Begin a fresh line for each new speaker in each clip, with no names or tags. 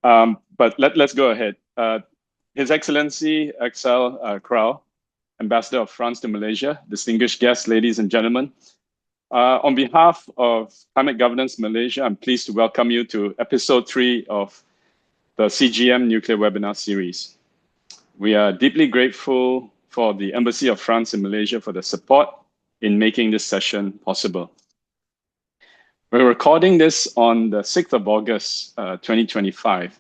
But let's go ahead. His Excellency Axel Cruau, Ambassador of France to Malaysia, distinguished guests, ladies and gentlemen. On behalf of Climate Governance Malaysia, I'm pleased to welcome you to episode 3 of the CGM Nuclear Webinar Series. We are deeply grateful for the Embassy of France in Malaysia for the support in making this session possible. We're recording this on the 6th of August, 2025.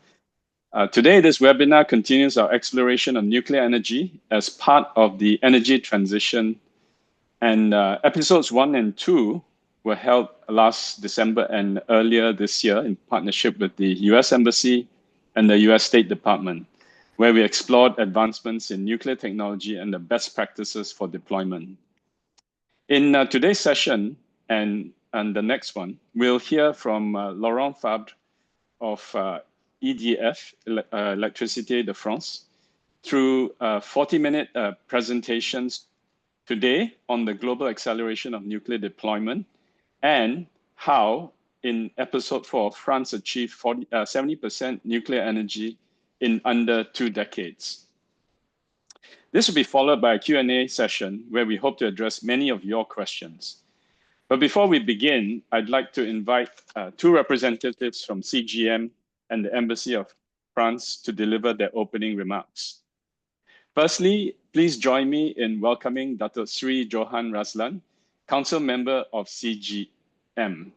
Today, this webinar continues our exploration of nuclear energy as part of the energy transition. And episodes 1 and 2 were held last December and earlier this year in partnership with the US Embassy and the US State Department, where we explored advancements in nuclear technology and the best practices for deployment. In today's session and the next one, we'll hear from Laurent Fabre of EDF, Electricité de France, through 40-minute presentations today on the global acceleration of nuclear deployment and how, in episode 4, France achieved 70% nuclear energy in under 2 decades. This will be followed by a Q&A session where we hope to address many of your questions. But before we begin, I'd like to invite 2 representatives from CGM and the Embassy of France to deliver their opening remarks. Firstly, please join me in welcoming Dato Seri Johan Raslan, Council Member of CGM.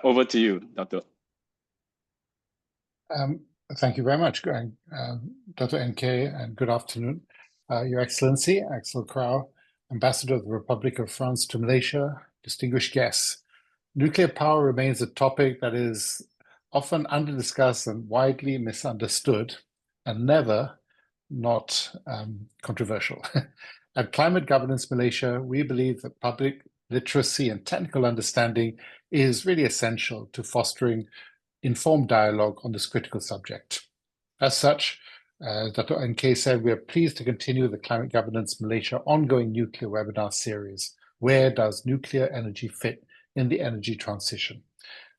Over to you, Dato.
Thank you very much, Dato NK, and good afternoon. Your Excellency, Axel Cruau, Ambassador of the Republic of France to Malaysia, distinguished guests. Nuclear power remains a topic that is often under-discussed and widely misunderstood, and never not controversial. At Climate Governance Malaysia, we believe that public literacy and technical understanding is really essential to fostering informed dialogue on this critical subject. As such, Dato NK said, we are pleased to continue the Climate Governance Malaysia ongoing nuclear webinar series. Where does nuclear energy fit in the energy transition?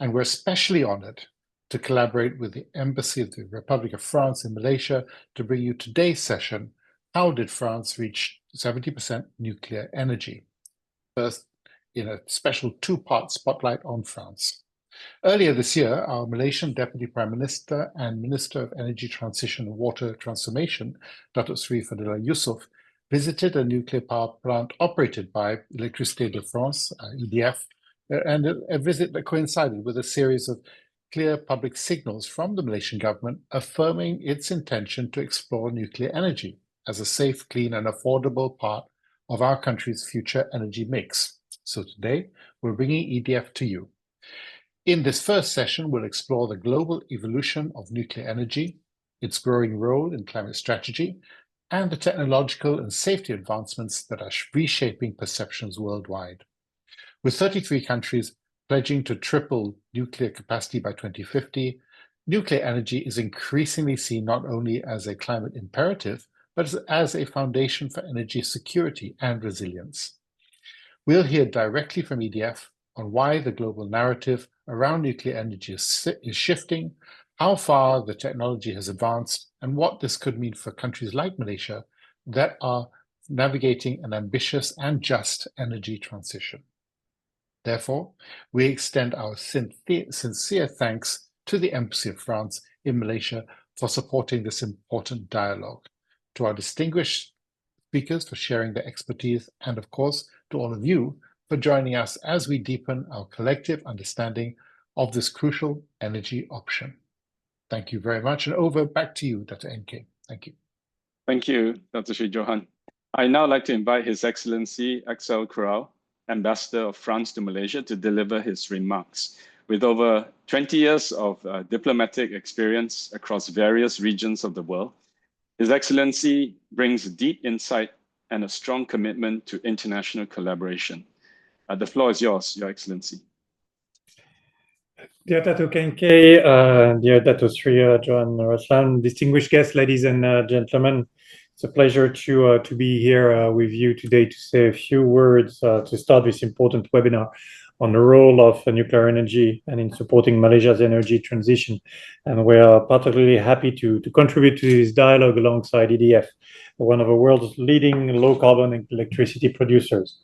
And we're especially honored to collaborate with the Embassy of the Republic of France in Malaysia to bring you today's session, How Did France Reach 70% Nuclear Energy? First, in a special 2-part spotlight on France. Earlier this year, our Malaysian Deputy Prime Minister and Minister of Energy Transition and Water Transformation, Datuk Seri Fadila Yusof, visited a nuclear power plant operated by Electricité de France, EDF, and a visit that coincided with a series of clear public signals from the Malaysian government affirming its intention to explore nuclear energy as a safe, clean, and affordable part of our country's future energy mix. So today, we're bringing EDF to you. In this first session, we'll explore the global evolution of nuclear energy, its growing role in climate strategy, and the technological and safety advancements that are reshaping perceptions worldwide. With 33 countries pledging to triple nuclear capacity by 2050, nuclear energy is increasingly seen not only as a climate imperative, but as a foundation for energy security and resilience. We'll hear directly from EDF on why the global narrative around nuclear energy is shifting, how far the technology has advanced, and what this could mean for countries like Malaysia that are navigating an ambitious and just energy transition. Therefore, we extend our sincere thanks to the Embassy of France in Malaysia for supporting this important dialogue, to our distinguished speakers for sharing their expertise, and of course, to all of you for joining us as we deepen our collective understanding of this crucial energy option. Thank you very much, and back to you, Dr. NK. Thank you.
Thank you, Dr. Sri Johan. I now like to invite His Excellency Axel Cruau, Ambassador of France to Malaysia, to deliver his remarks. With over 20 years of diplomatic experience across various regions of the world, His Excellency brings deep insight and a strong commitment to international collaboration. The floor is yours, Your Excellency.
Dear Datuk NK, dear Dato Sri Johan Raslan, distinguished guests, ladies and gentlemen, it's a pleasure to be here with you today to say a few words to start this important webinar on the role of nuclear energy and in supporting Malaysia's energy transition. And we are particularly happy to contribute to this dialogue alongside EDF, one of the world's leading low-carbon electricity producers.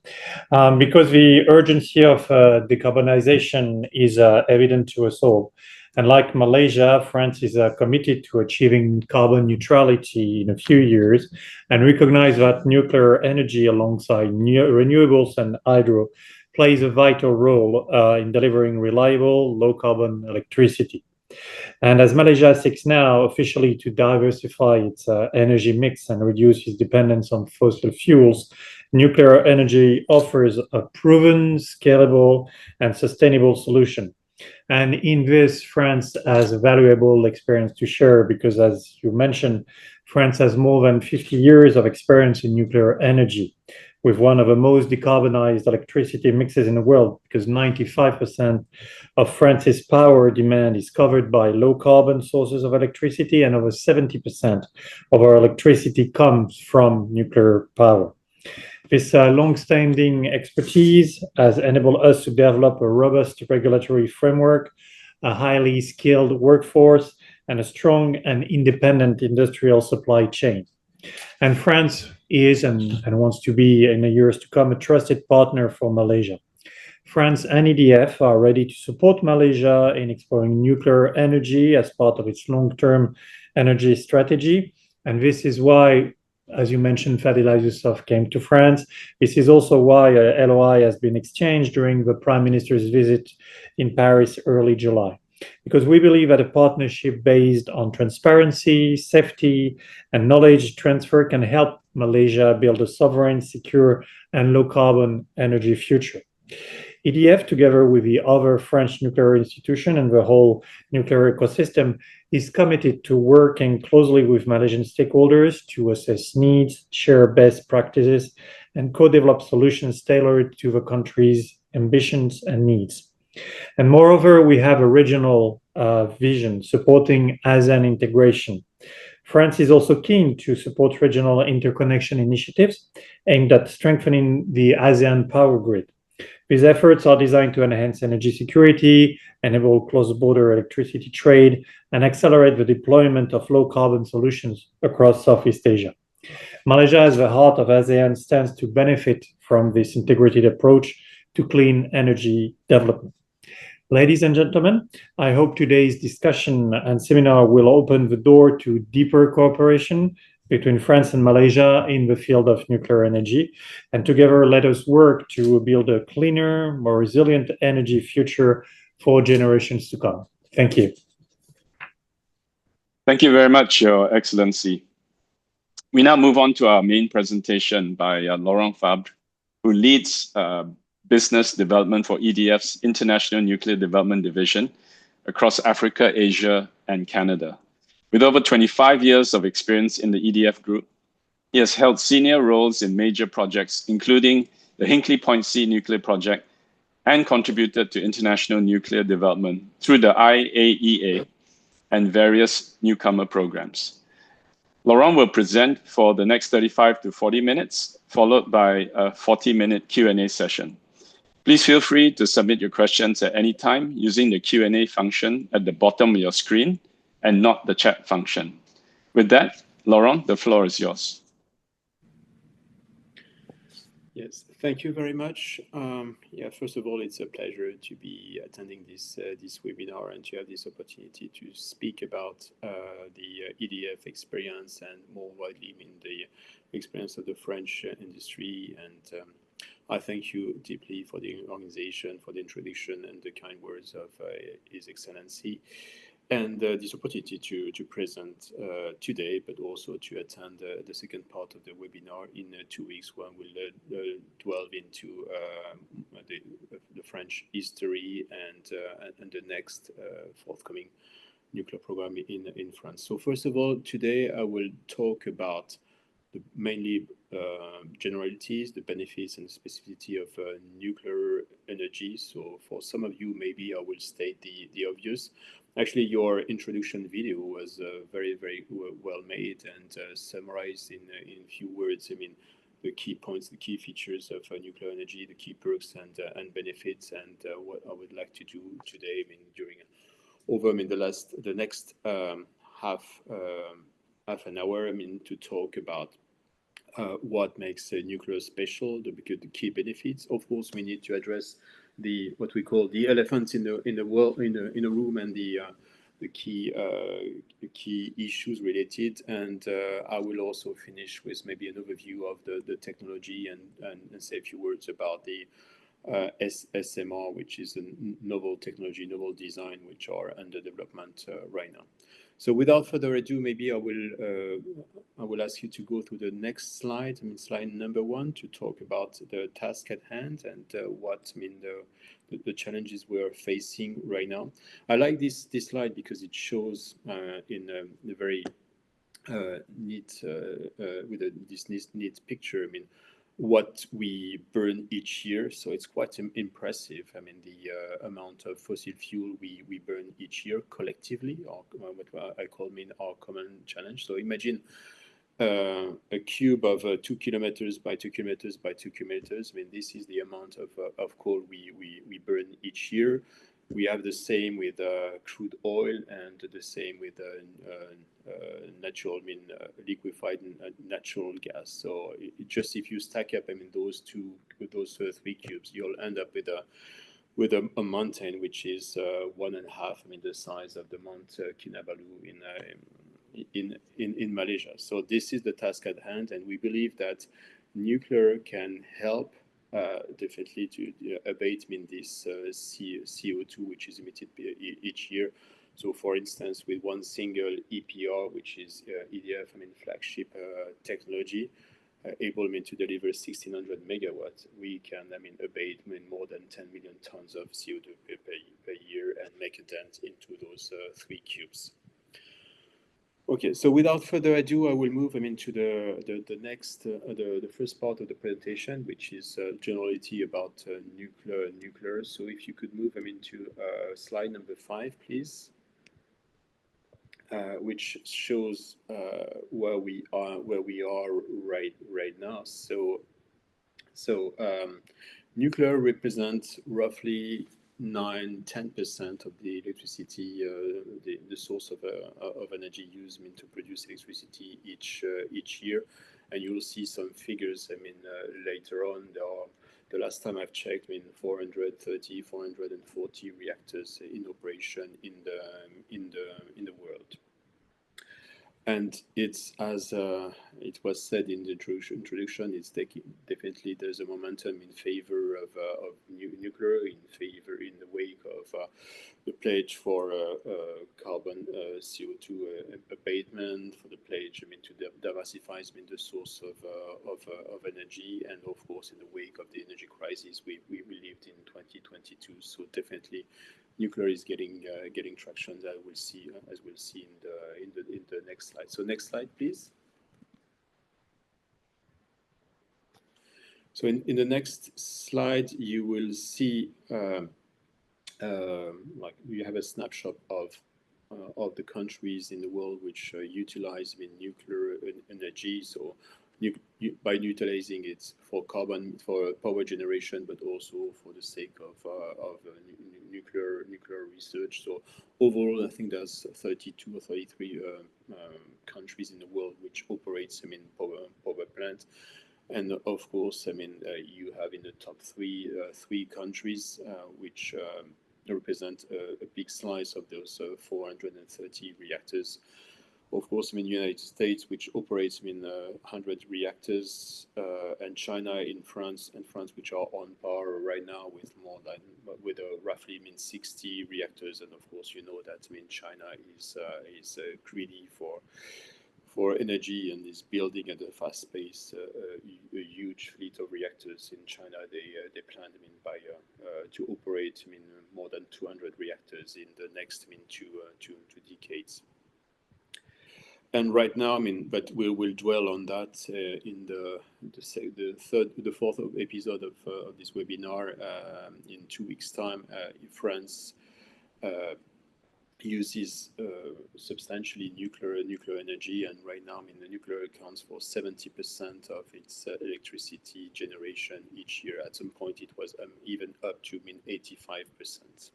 Because the urgency of decarbonization is evident to us all. And like Malaysia, France is committed to achieving carbon neutrality in a few years and recognize that nuclear energy alongside renewables and hydro plays a vital role in delivering reliable, low-carbon electricity. And as Malaysia seeks now officially to diversify its energy mix and reduce its dependence on fossil fuels, nuclear energy offers a proven, scalable, and sustainable solution. And in this, France has a valuable experience to share because, as you mentioned, France has more than 50 years of experience in nuclear energy, with one of the most decarbonized electricity mixes in the world, because 95% of France's power demand is covered by low carbon sources of electricity, and over 70% of our electricity comes from nuclear power. This long-standing expertise has enabled us to develop a robust regulatory framework, a highly skilled workforce, and a strong and independent industrial supply chain. And France is and wants to be, in the years to come, a trusted partner for Malaysia. France and EDF are ready to support Malaysia in exploring nuclear energy as part of its long-term energy strategy. And this is why, as you mentioned, Fadila Yousaf came to France. This is also why a LOI has been exchanged during the Prime Minister's visit in Paris early July. Because we believe that a partnership based on transparency, safety, and knowledge transfer can help Malaysia build a sovereign, secure, and low-carbon energy future. EDF, together with the other French nuclear institution and the whole nuclear ecosystem, is committed to working closely with Malaysian stakeholders to assess needs, share best practices, and co-develop solutions tailored to the country's ambitions and needs. And moreover, we have a regional vision supporting ASEAN integration. France is also keen to support regional interconnection initiatives aimed at strengthening the ASEAN power grid. These efforts are designed to enhance energy security, enable cross-border electricity trade, and accelerate the deployment of low-carbon solutions across Southeast Asia. Malaysia, as the heart of ASEAN, stands to benefit from this integrated approach to clean energy development. Ladies and gentlemen, I hope today's discussion and seminar will open the door to deeper cooperation between France and Malaysia in the field of nuclear energy. And together, let us work to build a cleaner, more resilient energy future for generations to come. Thank you.
Thank you very much, Your Excellency. We now move on to our main presentation by Laurent Fabre, who leads business development for EDF's International Nuclear Development Division across Africa, Asia, and Canada. With over 25 years of experience in the EDF group, he has held senior roles in major projects, including the Hinkley Point C nuclear project, and contributed to international nuclear development through the IAEA and various newcomer programs. Laurent will present for the next 35 to 40 minutes, followed by a 40-minute Q&A session. Please feel free to submit your questions at any time using the Q&A function at the bottom of your screen and not the chat function. With that, Laurent, the floor is yours.
Yes, thank you very much. First of all, it's a pleasure to be attending this webinar and to have this opportunity to speak about the EDF experience and more widely the experience of the French industry. And I thank you deeply for the organization, for the introduction and the kind words of His Excellency. And this opportunity to present today, but also to attend the second part of the webinar in 2 weeks, when we'll delve into the French history and the next forthcoming nuclear program in France. So first of all, today I will talk about mainly generalities, the benefits and specificity of nuclear energy. So for some of you, maybe I will state the obvious. Actually, your introduction video was very, very well made and summarized in few words. I mean, the key points, the key features of nuclear energy, the key perks and benefits, and what I would like to do today. I mean, during the next half an hour. I mean, to talk about what makes nuclear special, the key benefits. Of course, we need to address what we call the elephant in the room, and the key issues related. And I will also finish with maybe an overview of the technology and say a few words about the SMR, which is a novel technology, novel design, which are under development right now. So without further ado, maybe I will ask you to go through the next slide. I mean, slide number 1, to talk about the task at hand and what the challenges we're facing right now. I like this slide because it shows in a very neat this neat picture. I mean, what we burn each year. So it's quite impressive. I mean, the amount of fossil fuel we burn each year collectively, or what I call our common challenge. So imagine a cube of 2 kilometers by 2 kilometers by 2 kilometers. I mean, this is the amount of coal we burn each year. We have the same with crude oil, and the same with natural, liquefied natural gas. So just if you stack up, I mean, those 3 cubes, you'll end up with a mountain which is 1.5, I mean, the size of the Mount Kinabalu in Malaysia. So this is the task at hand, and we believe that nuclear can help definitely to abate this CO2 which is emitted each year. So, for instance, with one single EPR, which is EDF, I mean, flagship technology, able to deliver 1,600 megawatts, we can, abate more than 10 million tons of CO2 per year and make a dent into those 3 cubes. Okay, so without further ado, I will move to the next, the first part of the presentation, which is generality about nuclear. So if you could move to slide number 5, please, which shows where we are right now. So nuclear represents roughly 9-10% of the electricity, the source of energy used to produce electricity each year, and you will see some figures. Later on, the last time I've checked, 430, 440 reactors in operation in the world. And it's, as it was said in the introduction, it's definitely there's a momentum in favor of nuclear, in the wake of the pledge for carbon CO2 abatement, for the pledge to diversify the source of energy, and of course in the wake of the energy crisis we lived in 2022. So definitely nuclear is getting traction, as we'll see in the next slide. So next slide, please. So in the next slide, you will see like you have a snapshot of the countries in the world which utilize nuclear energy. So by utilizing it for power generation, but also for the sake of nuclear research. So overall, I think there's 32 or 33 countries in the world which operates power plants. And of course, you have in the top three countries which represent a big slice of those 430 reactors. Of course, United States, which operates 100 reactors, and China in France, which are on par right now with roughly 60 reactors. And of course, you know that China is greedy for energy and is building at a fast pace a huge fleet of reactors in China. They plan to operate more than 200 reactors in the next two decades. And right now, but we will dwell on that in the fourth episode of this webinar in 2 weeks' time. France uses substantially nuclear energy, and right now, I mean, the nuclear accounts for 70% of its electricity generation each year. At some point, it was even up to 85%.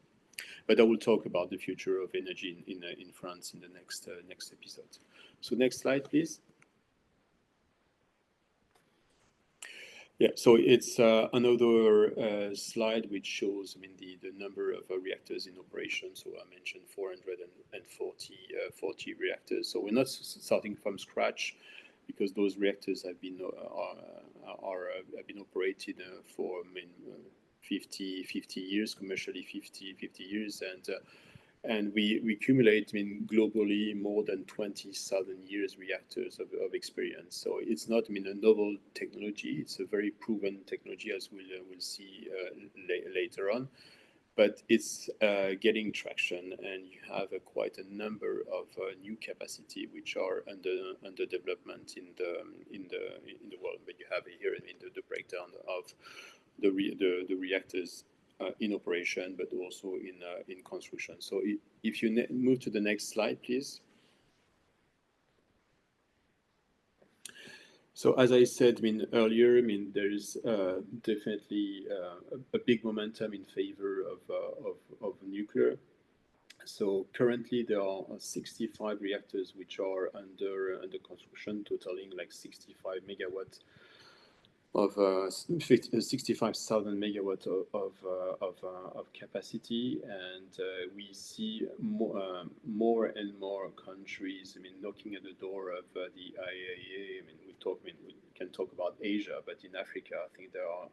But I will talk about the future of energy in France in the next episode. So next slide, please. Yeah, so it's another slide which shows, I mean, the number of reactors in operation. So I mentioned 440 reactors. So we're not starting from scratch, because those reactors have been have been operated for 50 years, commercially 50 years, and we accumulate, I mean, globally more than 20,000 years reactors of experience. So it's not, I mean, a novel technology. It's a very proven technology, as we'll see later on. But it's getting traction, and you have quite a number of new capacity which are under development in the world. But you have here, I mean, the breakdown of the reactors in operation, but also in construction. So if you move to the next slide, please. So as I said, I mean, earlier, I mean, there is definitely a big momentum in favor of nuclear. So currently there are 65 reactors which are under construction, totaling like 65 megawatts of 65,000 megawatts of capacity, and we see more and more countries, I mean, knocking at the door of the IAEA. I mean, we can talk about Asia, but in Africa, I think there are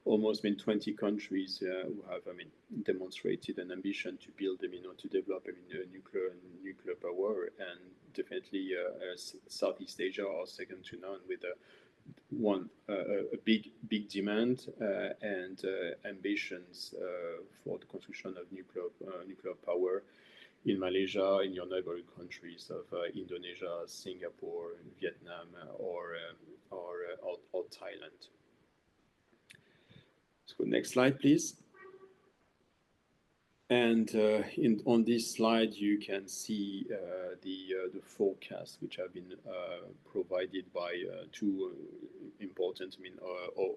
almost 20 countries who have, I mean, demonstrated an ambition to build, I mean, or to develop, I mean, nuclear power, and definitely Southeast Asia are second to none, with a big demand and ambitions for the construction of nuclear power in Malaysia, in your neighboring countries of Indonesia, Singapore, Vietnam, or Thailand. So next slide, please. And on this slide, you can see the forecasts which have been provided by two important, I mean,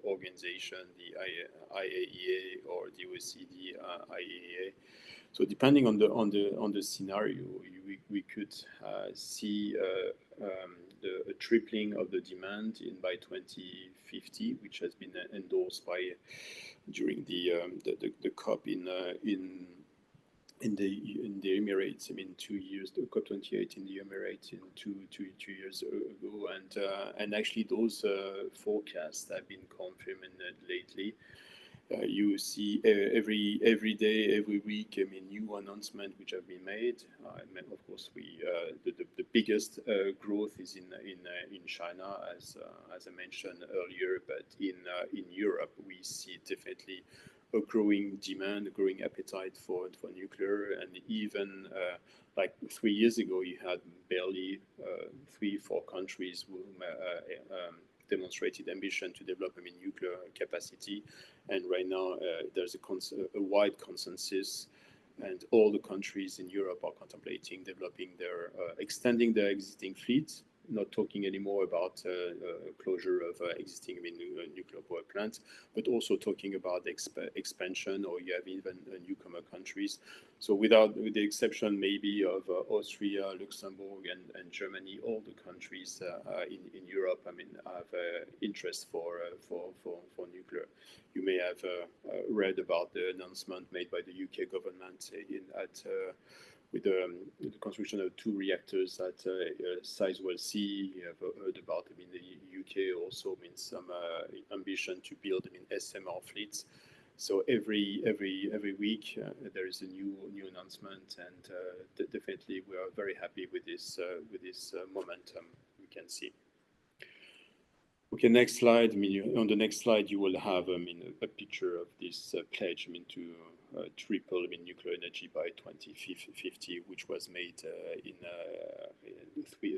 organizations, the IAEA or the OECD IAEA. So depending on the scenario, we could see a tripling of the demand by 2050, which has been endorsed by during the COP in the Emirates. I mean, 2 years, the COP28 in the Emirates in two years ago, and actually those forecasts have been confirmed lately. You see every day, every week, I mean, new announcements which have been made. Of course, the biggest growth is in China, as I mentioned earlier, but in Europe we see definitely a growing demand, a growing appetite for nuclear, and even like 3 years ago, you had barely 3-4 countries who demonstrated ambition to develop, I mean, nuclear capacity, and right now there's a wide consensus, and all the countries in Europe are contemplating developing extending their existing fleets. Not talking anymore about closure of existing, I mean, nuclear power plants, but also talking about expansion, or you have even newcomer countries. So with the exception maybe of Austria, Luxembourg, and Germany, all the countries in Europe, I mean, have interest for nuclear. You may have read about the announcement made by the UK government with the construction of 2 reactors at Sizewell C. You have heard about, I mean, the UK also means some ambition to build, I mean, SMR fleets. So every week there is a new announcement, and definitely we are very happy with this momentum we can see. Okay, next slide. I mean, on the next slide, you will have, I mean, a picture of this pledge, I mean, to triple, I mean, nuclear energy by 2050, which was made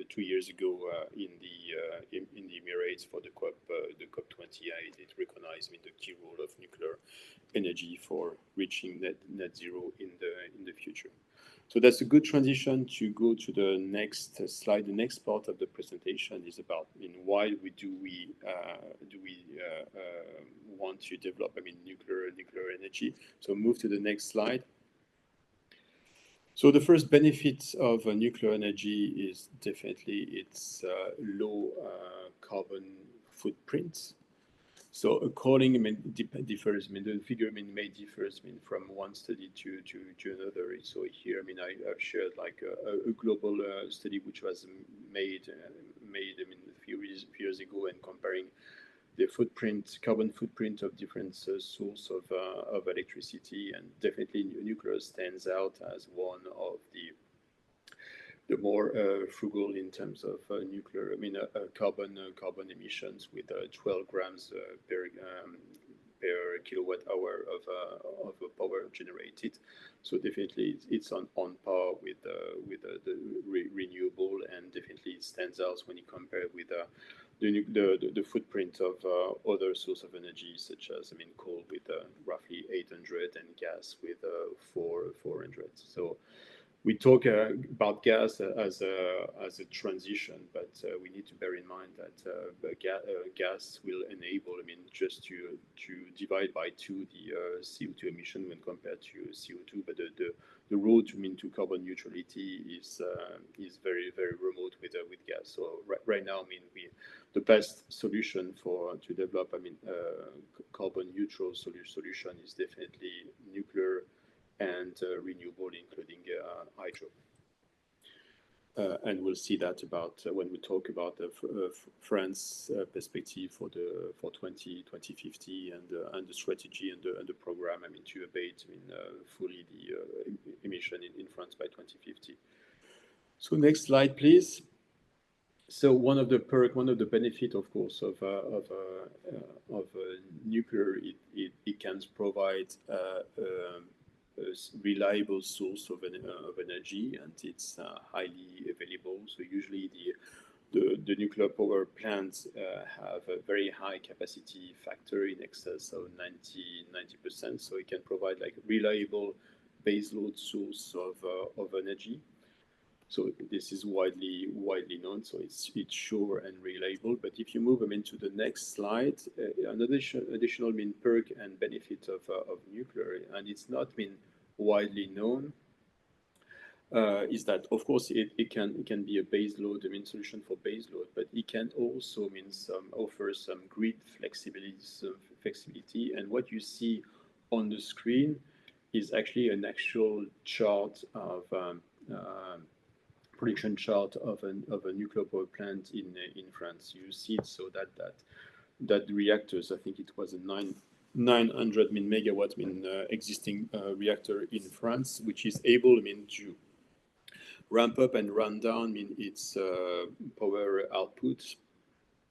2 years ago in the Emirates for the COP28. It recognized, I mean, the key role of nuclear energy for reaching net zero in the future. So that's a good transition to go to the next slide. The next part of the presentation is about why do we want to develop nuclear energy. So move to the next slide. So the first benefit of nuclear energy is definitely its low carbon footprint. So according, differs. The figure, may differs, from one study to another. So here, I've shared like a global study which was made a few years ago, and comparing the carbon footprint of different sources of electricity, and definitely nuclear stands out as one of the more frugal in terms of nuclear, carbon emissions, with 12 grams per kilowatt hour of power generated. So definitely it's on par with the renewable, and definitely it stands out when you compare with the footprint of other source of energy, such as coal with roughly 800, and gas with 400. So we talk about gas as a transition, but we need to bear in mind that gas will enable, just to divide by 2 the CO2 emission when compared to CO2. But the road to carbon neutrality is very, very remote with gas. So right now, the best solution to develop carbon neutral solution is definitely nuclear and renewable, including hydro. And we'll see that about when we talk about France perspective for 2050, and the strategy and the program, to abate fully the emission in France by 2050. So next slide, please. So one of the benefit, of course, of nuclear, it can provide a reliable source of energy, and it's highly available. So usually the nuclear power plants have a very high capacity factor, in excess of 90%. So it can provide like a reliable baseload source of energy. So this is widely known. So it's sure and reliable. But if you move into the next slide, an additional perk and benefit of nuclear, and it's not been widely known, is that of course it can be a baseload solution for baseload, but it can also offer some grid flexibility. And what you see on the screen is actually an actual chart of production chart of a nuclear power plant in France. You see it, so that reactors, I think it was a 900 megawatt existing reactor in France, which is able to ramp up and run down its power output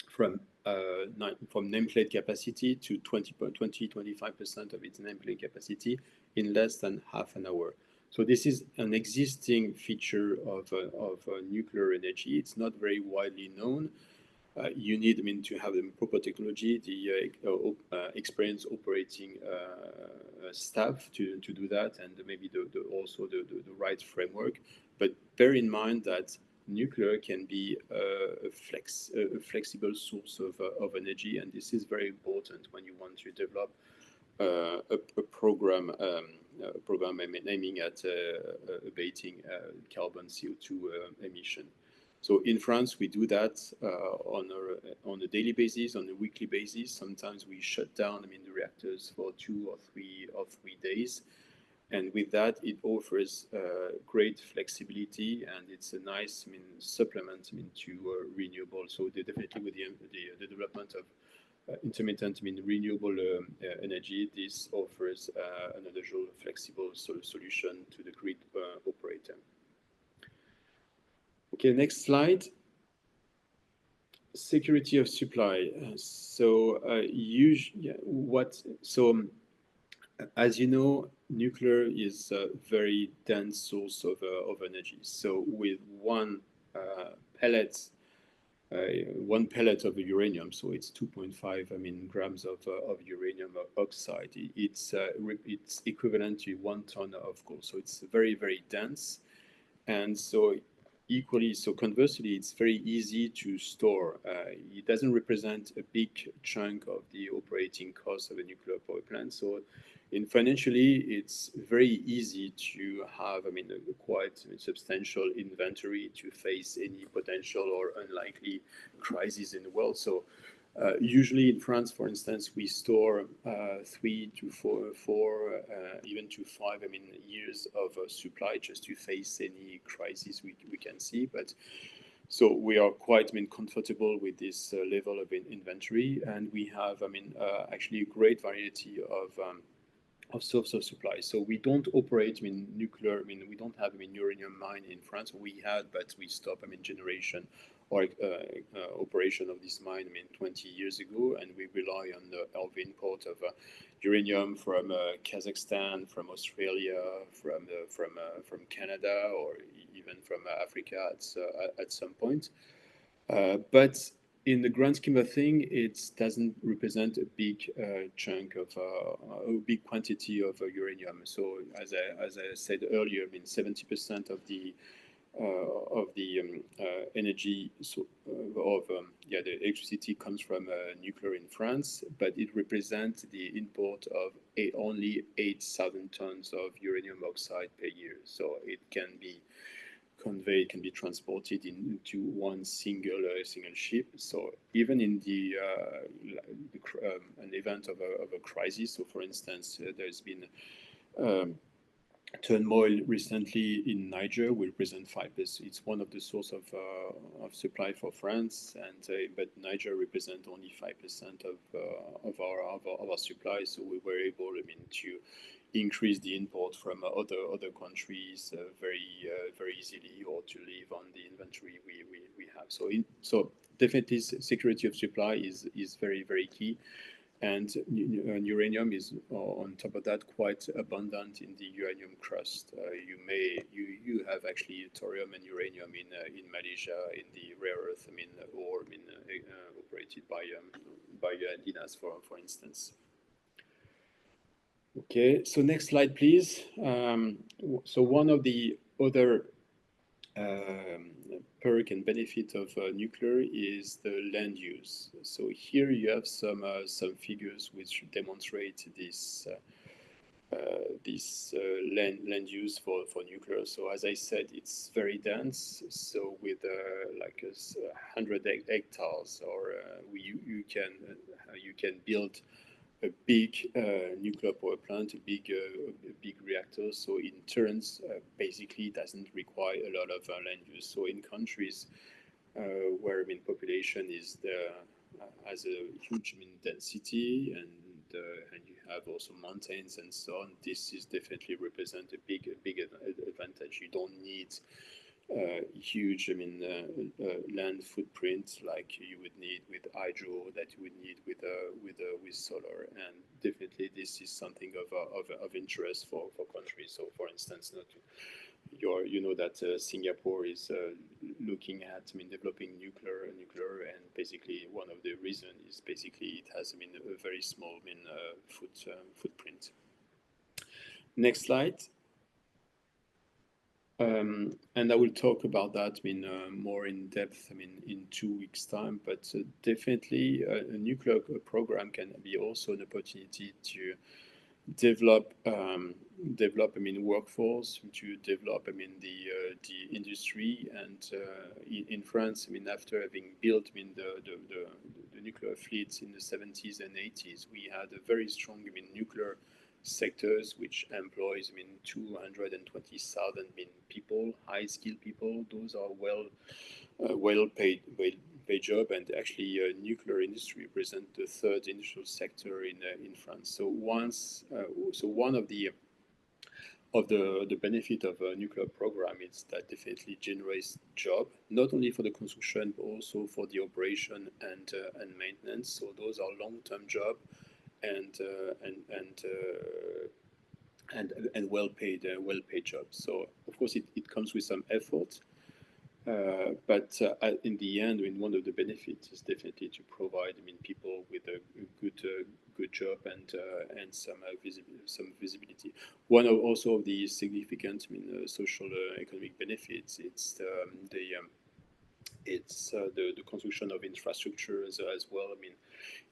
from nameplate capacity to 20-25% of its nameplate capacity in less than half an hour. So this is an existing feature of nuclear energy. It's not very widely known. You need to have the proper technology, the experienced operating staff to do that, and maybe also the right framework. But bear in mind that nuclear can be a flexible source of energy, and this is very important when you want to develop a program aiming at abating carbon CO2 emission. So in France, we do that on a daily basis, on a weekly basis. Sometimes we shut down the reactors for 2 or 3 days, and with that, it offers great flexibility, and it's a nice supplement to renewable. So definitely with the development of intermittent renewable energy, this offers an additional flexible solution to the grid operator. Okay, next slide. Security of supply. So as you know, nuclear is a very dense source of energy. So with one pellet of uranium, so it's 2.5 grams of uranium oxide. It's equivalent to 1 ton of coal. So it's very, very dense. And so equally, so conversely, it's very easy to store. It doesn't represent a big chunk of the operating cost of a nuclear power plant. So financially, it's very easy to have, I mean, a quite substantial inventory to face any potential or unlikely crisis in the world. So usually in France, for instance, we store 3 to 4, even to 5, I mean, years of supply just to face any crisis we can see. But so we are quite, I mean, comfortable with this level of inventory, and we have, I mean, actually a great variety of source of supply. So we don't operate, I mean, nuclear, I mean, we don't have, I mean, uranium mine in France. We had, but we stopped, I mean, generation or operation of this mine, I mean, 20 years ago, and we rely on the import of uranium from Kazakhstan, from Australia, from Canada, or even from Africa at some point. But in the grand scheme of things, it doesn't represent a big chunk of a big quantity of uranium. So as I said earlier, I mean, 70% of the energy the electricity comes from nuclear in France, but it represents the import of only 8,000 tons of uranium oxide per year. So it can be conveyed, can be transported into one single ship. So even in an event of a crisis, so for instance, there's been turmoil recently in Niger, will represent 5%. It's one of the source of supply for France, and but Niger represent only 5% of our supply. So we were able, I mean, to increase the import from other countries very easily, or to live on the inventory we have. So definitely security of supply is very key. And uranium is on top of that quite abundant in the uranium crust. You have actually thorium and uranium in Malaysia in the rare earth, I mean, ore, I mean, operated by Andinas, for instance. Okay, so next slide, please. So one of the other perk and benefit of nuclear is the land use. So here you have some figures which demonstrate this land use for nuclear. So as I said, it's very dense. So with like 100 hectares, or you can build a big nuclear power plant, a big reactor. So in turns, basically doesn't require a lot of land use. So in countries where, I mean, population is has a huge, I mean, density, and you have also mountains and so on, this is definitely represent a big advantage. You don't need huge, I mean, land footprint like you would need with hydro, that you would need with solar, and definitely this is something of interest for countries. So, for instance, you know that Singapore is looking at, I mean, developing nuclear, and basically one of the reasons is basically it has, I mean, a very small, I mean, footprint. Next slide. And I will talk about that, I mean, more in depth, I mean, in 2 weeks' time. But definitely, a nuclear program can be also an opportunity to develop, I mean, workforce, to develop, I mean, the industry. And in France, I mean, after having built, I mean, the nuclear fleets in the 70s and 80s, we had a very strong, I mean, nuclear sectors which employs, I mean, 220,000 people, high skilled people. Those are well paid job, and actually nuclear industry represent the third industrial sector in France. So one of the benefit of a nuclear program is that definitely generates job, not only for the construction but also for the operation and maintenance. So those are long-term job and well paid jobs. So of course it comes with some effort, But in the end, I mean, one of the benefits is definitely to provide, I mean, people with a good job and some visibility. One of also of the significant, I mean, social economic benefits. It's the construction of infrastructure as well. I mean,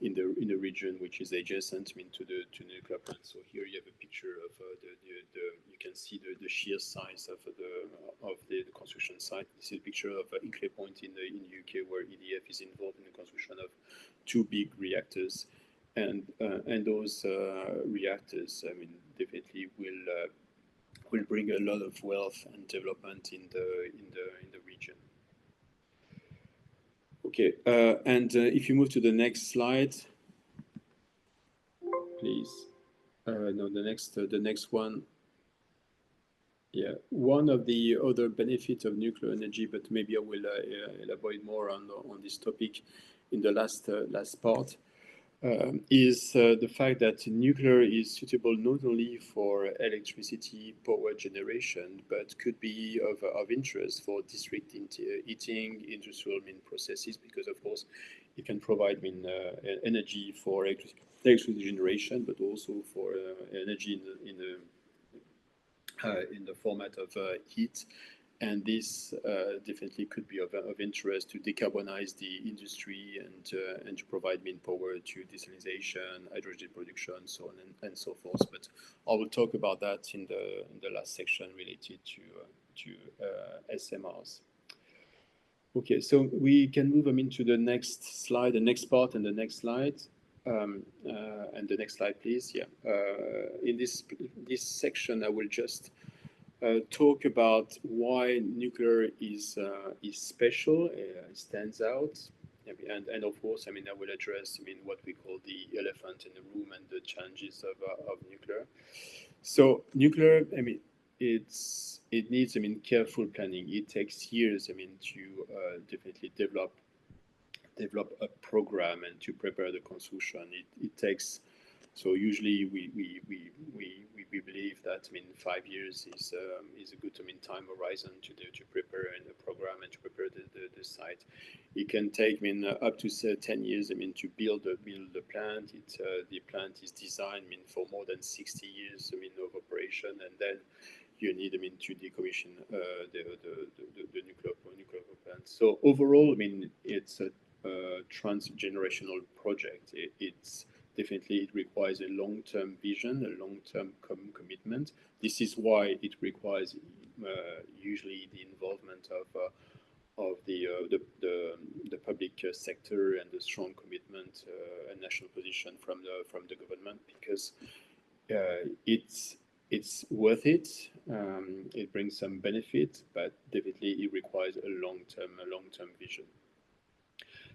in the region which is adjacent, I mean, to the nuclear plant. So here you have a picture of you can see the sheer size of the construction site. This is a picture of Hinkley Point in the UK, where EDF is involved in the construction of 2 big reactors, and those reactors, I mean, definitely will bring a lot of wealth and development in the region. Okay, and if you move to the next slide, please. No, the next one. Yeah, one of the other benefits of nuclear energy, but maybe I will elaborate more on this topic in the last part, is the fact that nuclear is suitable not only for electricity power generation, but could be of interest for district heating, industrial processes, because of course it can provide energy for electricity generation, but also for energy in the format of heat. And this definitely could be of interest to decarbonize the industry and to provide power to desalination, hydrogen production, so on and so forth. But I will talk about that in the last section related to SMRs. Okay, so we can move into the next slide, the next part, and the next slide. And the next slide, please. Yeah. In this section, I will just talk about why nuclear is special, stands out, and of course, I mean, I will address, I mean, what we call the elephant in the room and the challenges of nuclear. So nuclear, I mean, it needs, I mean, careful planning. It takes years, I mean, to definitely develop a program and to prepare the construction. It takes, so usually we believe that, I mean, 5 years is a good, I mean, time horizon to prepare the program and to prepare the site. It can take, I mean, up to 10 years, I mean, to build the plant. The plant is designed, I mean, for more than 60 years, I mean, of operation, and then you need, I mean, to decommission the nuclear plant. So overall, I mean, it's a transgenerational project. It's definitely, it requires a long-term vision, a long-term commitment. This is why it requires usually the involvement of the public sector and the strong commitment and national position from the government, because it's worth it. It brings some benefit, but definitely it requires a long-term vision.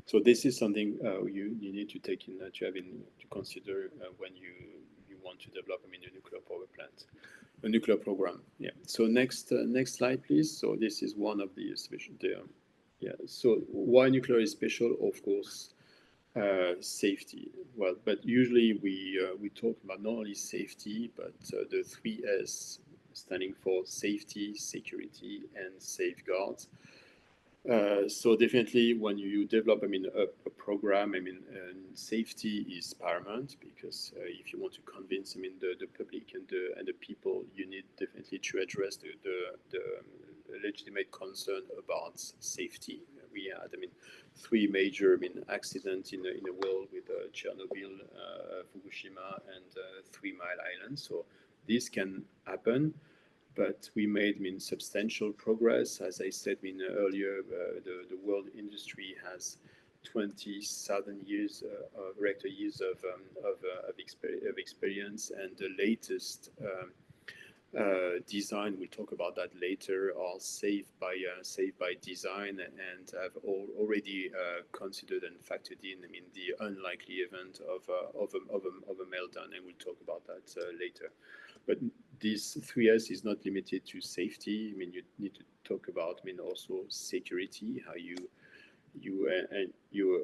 So this is something you need to take to consider when you want to develop, I mean, a nuclear power plant, a nuclear program. Yeah. So next slide, please. So this is one of the special. Yeah. So why nuclear is special? Of course, safety. Well, but usually we talk about not only safety, but the 3 S, standing for safety, security, and safeguards. So definitely, when you develop, I mean, a program, I mean, safety is paramount, because if you want to convince, I mean, the public and the people, you need definitely to address the legitimate concern about safety. We had, I mean, 3 major, I mean, accidents in the world with Chernobyl, Fukushima, and 3 Mile Island. So this can happen. But we made, I mean, substantial progress. As I said, I mean, earlier, the world industry has 20,000 years of reactor years of experience, and the latest design, we'll talk about that later, are safe by design, and have already considered and factored in, I mean, the unlikely event of a meltdown, and we'll talk about that later. But this 3S is not limited to safety. I mean, you need to talk about, I mean, also security, how you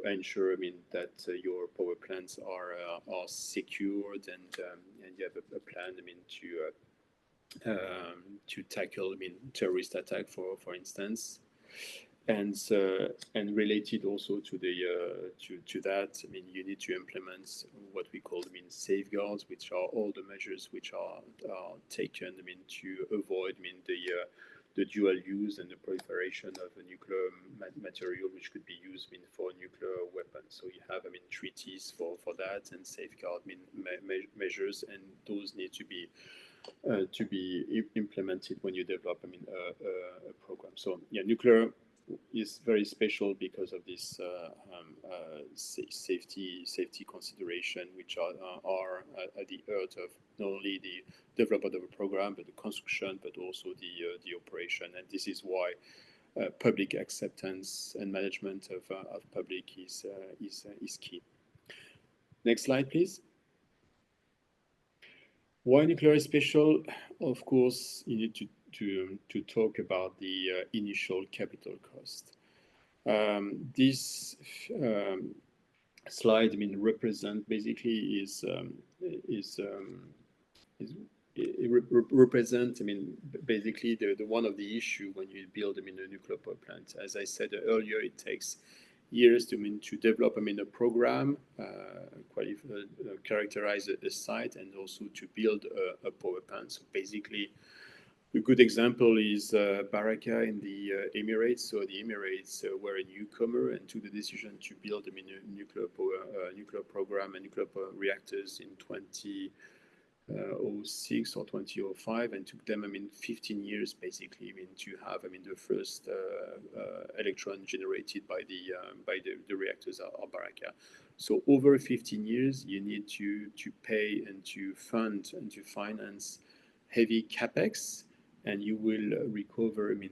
ensure, I mean, that your power plants are secured, and you have a plan, I mean, to tackle, I mean, terrorist attack, for instance. And related also to the to that, I mean, you need to implement what we call, I mean, safeguards, which are all the measures which are taken, I mean, to avoid, I mean, the dual use and the proliferation of a nuclear material which could be used, I mean, for nuclear weapons. So you have, I mean, treaties for that, and safeguard, I mean, measures, and those need to be implemented when you develop, I mean, a program. So yeah, nuclear is very special because of this safety consideration, which are at the heart of not only the development of a program, but the construction, but also the operation. And this is why public acceptance and management of public is key. Next slide, please. Why nuclear is special? Of course, you need to talk about the initial capital cost. This slide, I mean, represent basically represent, I mean, basically the one of the issue when you build, I mean, a nuclear power plant. As I said earlier, it takes years to develop, I mean, a program, characterize a site, and also to build a power plant. So basically, a good example is Baraka in the Emirates. So the Emirates were a newcomer and took the decision to build, I mean, a nuclear program and nuclear power reactors in 2006 or 2005, and took them, I mean, 15 years basically, I mean, to have, I mean, the first electron generated by the reactors of Baraka. So over 15 years, you need to pay and to fund and to finance heavy capex, and you will recover, I mean,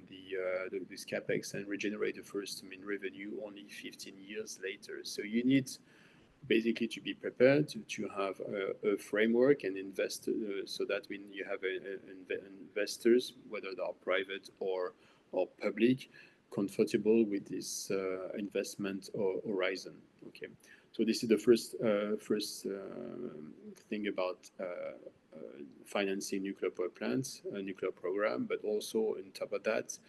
this capex and regenerate the first, I mean, revenue only 15 years later. So you need basically to be prepared to have a framework and invest, so that when you have investors, whether they are private or public, comfortable with this investment or horizon. Okay, so this is the first thing about financing nuclear power plants, a nuclear program, but also on top of that,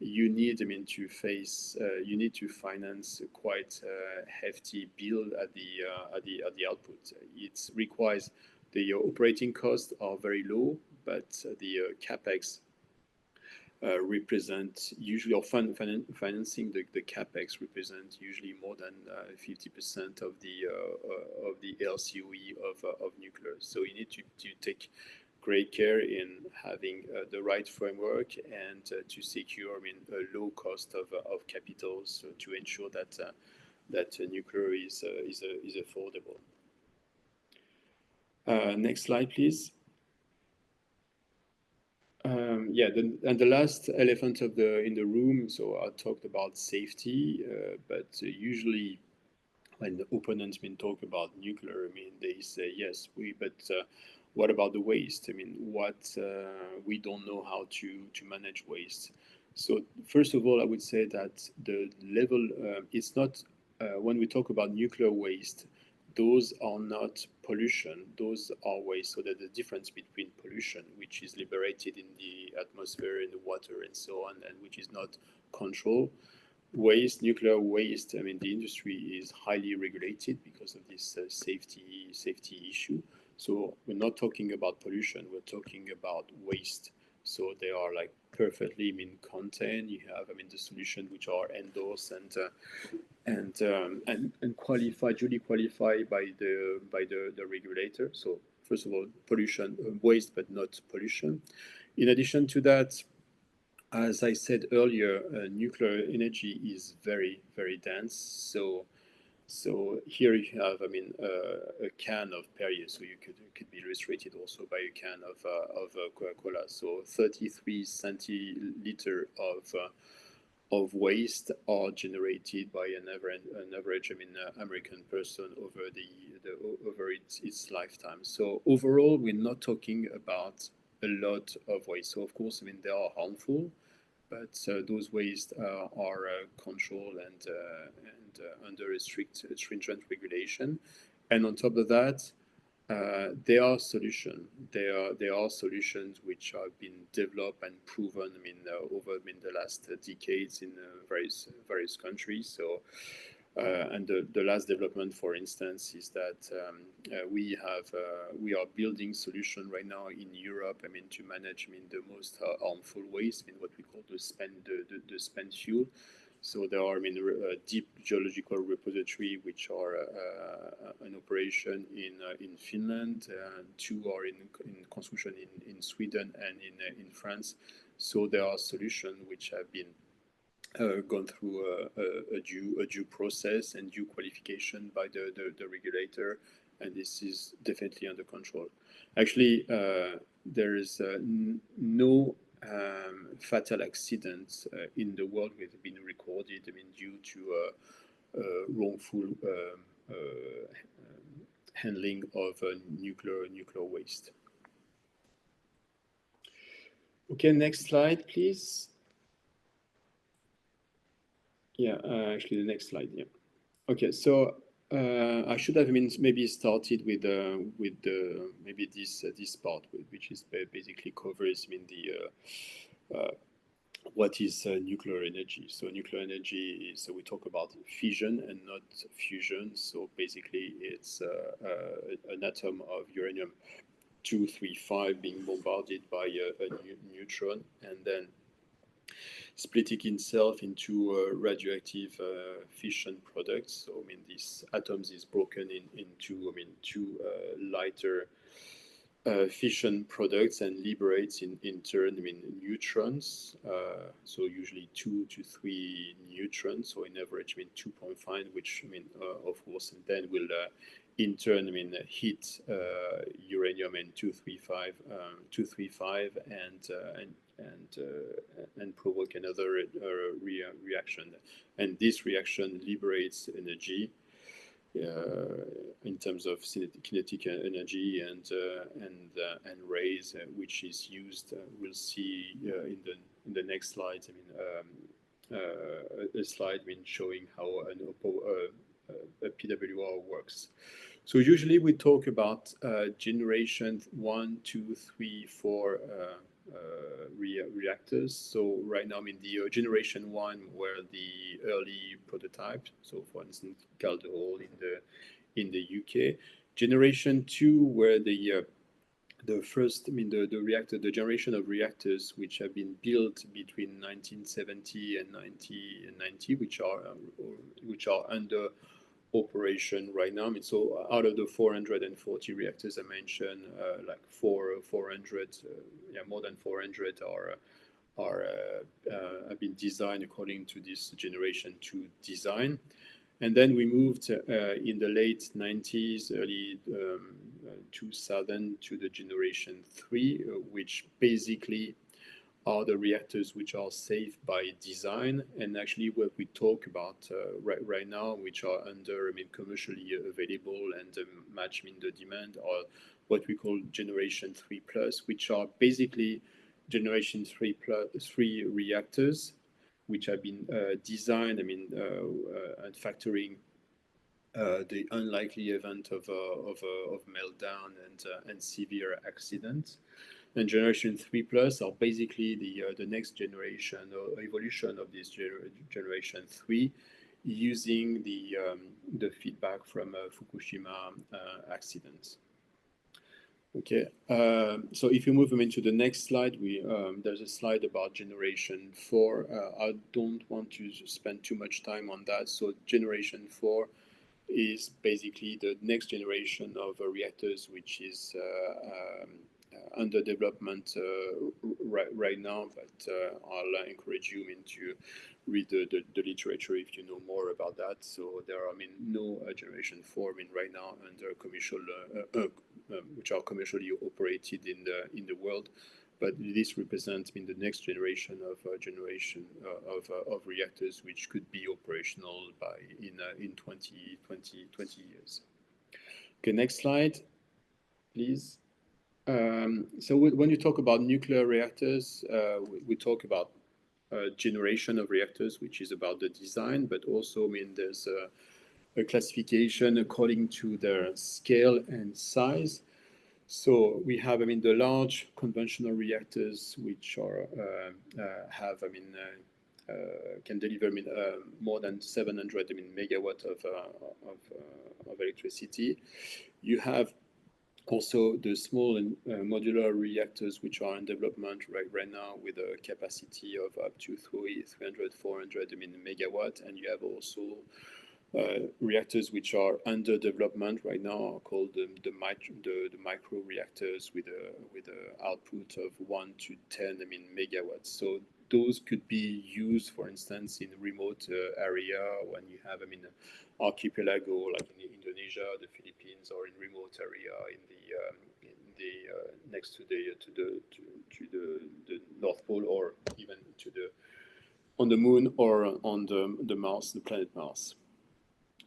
you need, I mean, you need to finance a quite hefty bill at the output. It requires the operating costs are very low, but the capex represent usually, or financing the capex represent usually more than 50% of the LCOE of nuclear. So you need to take great care in having the right framework and to secure, I mean, a low cost of capital, so to ensure that nuclear is affordable. Next slide, please. Yeah, and the last elephant in the room. So I talked about safety, but usually when the opponents talk about nuclear, I mean, they say yes, but what about the waste? I mean, we don't know how to manage waste. So first of all, I would say that the level it's not when we talk about nuclear waste, those are not pollution, those are waste. So that the difference between pollution, which is liberated in the atmosphere, in the water, and so on, and which is not controlled. Waste, nuclear waste, I mean, the industry is highly regulated because of this safety issue. So we're not talking about pollution, we're talking about waste. So they are like perfectly, I mean, contained. You have, I mean, the solution which are endorsed and duly qualified by the regulator. So first of all, pollution, waste, but not pollution. In addition to that, as I said earlier, nuclear energy is very, very dense. So here you have, I mean, a can of Perrier. So you could be illustrated also by a can of Coca-Cola. So 33 centiliter of waste are generated by an average, I mean, American person over its lifetime. So overall, we're not talking about a lot of waste. So of course, I mean, they are harmful, but those wastes are controlled and under a stringent regulation. And on top of that, there are solutions. There are solutions which have been developed and proven. I mean, over the last decades in various countries. So, and the last development, for instance, is that we are building solution right now in Europe. I mean, to manage the most harmful waste, what we call the spent fuel. So there are, deep geological repository which are an operation in Finland. Two are in construction in Sweden and in France. So there are solutions which have been gone through a due process and due qualification by the regulator, and this is definitely under control. Actually, there is no fatal accidents in the world that have been recorded. Due to wrongful handling of nuclear waste. Okay, next slide, please. Yeah, actually, the next slide. Yeah. Okay, so I should have maybe started with maybe this part, which is basically covers what is nuclear energy. So nuclear energy is, so we talk about fission and not fusion. So basically, it's an atom of uranium-235 being bombarded by a neutron, and then splitting itself into radioactive fission products. So these atoms is broken into two lighter fission products and liberates in turn neutrons. So usually 2 to 3 neutrons. So in average 2.5, which of course then will in turn hit uranium and 235 and provoke another reaction, and this reaction liberates energy in terms of kinetic energy and rays, which is used. We'll see in the next slide. A slide showing how a PWR works. So usually we talk about generation 1, 2, 3, 4 reactors. So right now, the generation 1 were the early prototypes. So for instance, Calderol in the UK. Generation 2 were the first, the generation of reactors which have been built between 1970 and 1990, which are under operation right now. So out of the 440 reactors I mentioned, like 400, more than 400 have been designed according to this generation 2 design. And then we moved in the late 90s, early 2000 to the generation 3, which basically are the reactors which are safe by design, and actually what we talk about right now, which are under commercially available and match the demand, are what we call generation 3+, which are basically generation 3 reactors, which have been designed, and factoring the unlikely event of meltdown and severe accidents. And generation 3+ are basically the next generation or evolution of this generation 3, using the feedback from Fukushima accidents. Okay, so if you move them into the next slide, there's a slide about generation 4. I don't want to spend too much time on that. So generation 4 is basically the next generation of reactors, which is under development right now, but I'll encourage you to read the literature if you know more about that. So there are no generation 4 right now under commercial which are commercially operated in the world, but this represents the next generation of reactors which could be operational by in 20 years. Okay, next slide, please. So when you talk about nuclear reactors, we talk about generation of reactors, which is about the design, but also there's a classification according to their scale and size. So we have, I mean, the large conventional reactors, which are have, I mean, can deliver, I mean, more than 700, I mean, megawatt of electricity. You have also the small and modular reactors, which are in development right now with a capacity of up to 300, 400, I mean, megawatt. And you have also reactors which are under development right now, are called the micro reactors with a output of 1 to 10, I mean, megawatts. So those could be used, for instance, in remote area when you have, I mean, archipelago like in Indonesia, the Philippines, or in remote area in the next to the North Pole, or even on the Moon, or on the Mars, the planet Mars.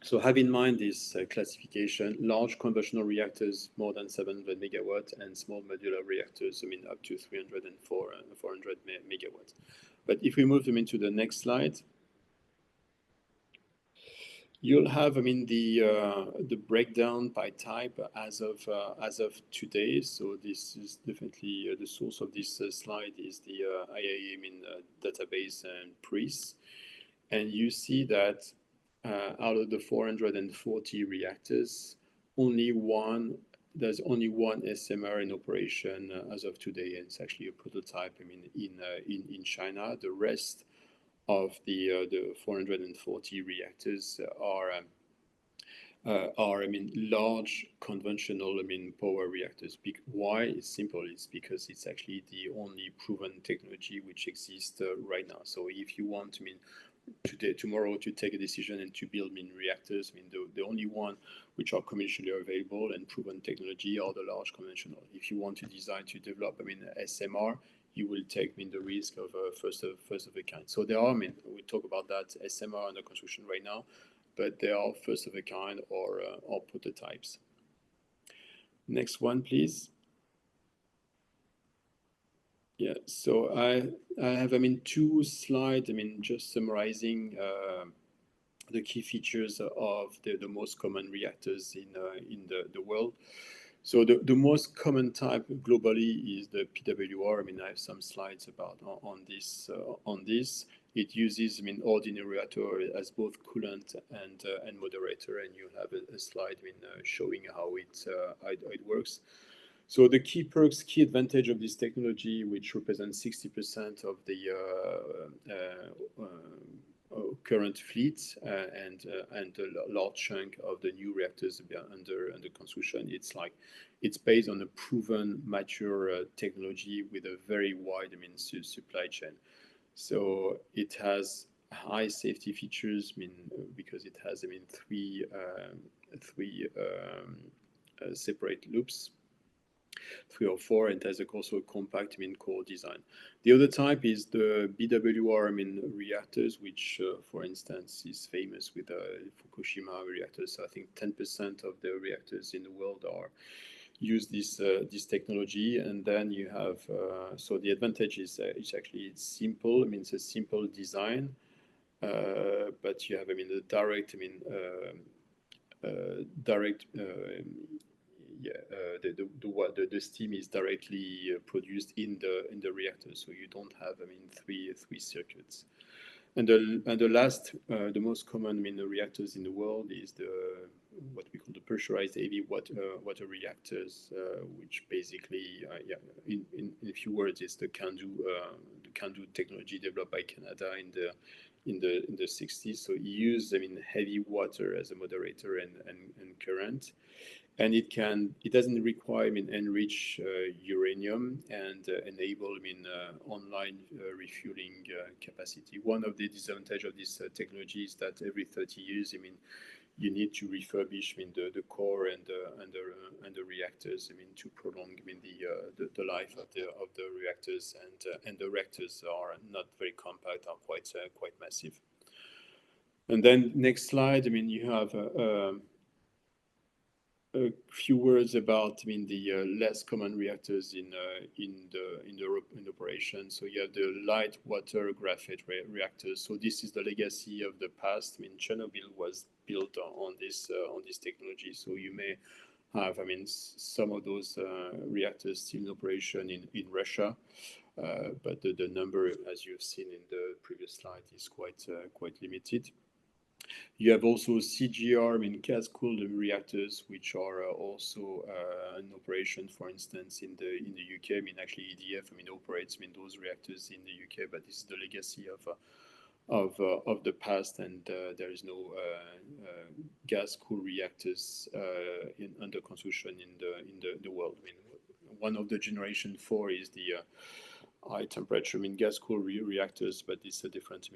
So have in mind this classification: large conventional reactors more than 700 megawatt, and small modular reactors, I mean, up to 300 and 400 megawatt. But if we move them into the next slide, you'll have, I mean, the breakdown by type as of today. So this is definitely the source of this slide is the IAEA, I mean, database and PRIS, and you see that out of the 440 reactors, there's only one SMR in operation as of today, and it's actually a prototype, I mean, in China. The rest of the 440 reactors are I mean, large conventional, I mean, power reactors. Why? It's simple. It's because it's actually the only proven technology which exists right now. So if you want, I mean, tomorrow to take a decision and to build, I mean, reactors, I mean, the only one which are commercially available and proven technology are the large conventional. If you want to design to develop, I mean, SMR, you will take, I mean, the risk of first of a kind. So there are, I mean, we talk about that SMR under construction right now, but they are first of a kind or prototypes. Next one, please. Yeah, so I have, I mean, two slides, I mean, just summarizing the key features of the most common reactors in the world. So the most common type globally is the PWR. I mean, I have some slides about on this. It uses, I mean, ordinary reactor as both coolant and moderator, and you have a slide, I mean, showing how it works. So the key perks, key advantage of this technology, which represents 60% of the current fleet and a large chunk of the new reactors under construction, it's based on a proven, mature technology with a very wide, I mean, supply chain. So it has high safety features, I mean, because it has, I mean, three separate loops, 3 or 4, and has also a compact, I mean, core design. The other type is the BWR, I mean, reactors, which, for instance, is famous with Fukushima reactors. So I think 10% of the reactors in the world use this technology. And then you have, so the advantage is it's simple. I mean, it's a simple design, but you have, I mean, the direct, I mean, the steam is directly produced in the reactor, so you don't have, I mean, three circuits. And the last, the most common, I mean, the reactors in the world is what we call the pressurized heavy water reactors, which basically, in a few words, is the CANDU technology developed by Canada in the 60s. So you use, I mean, heavy water as a moderator and current. And it doesn't require, I mean, enrich uranium and enable, I mean, online refueling capacity. One of the disadvantages of this technology is that every 30 years, I mean, you need to refurbish, I mean, the core and the reactors, I mean, to prolong, I mean, the life of the reactors, and the reactors are not very compact, are quite massive. And then next slide, I mean, you have a few words about the less common reactors in operation. So you have the light water graphite reactors. So this is the legacy of the past. Chernobyl was built on this technology. So you may have some of those reactors still in operation in Russia, but the number, as you've seen in the previous slide, is quite limited. You have also CGR, gas-cooled reactors, which are also in operation, for instance, in the UK. Actually, EDF operates those reactors in the UK, but this is the legacy of the past, and there is no gas-cooled reactors under construction in the world. One of the generation 4 is the high temperature gas-cooled reactors, but it's a different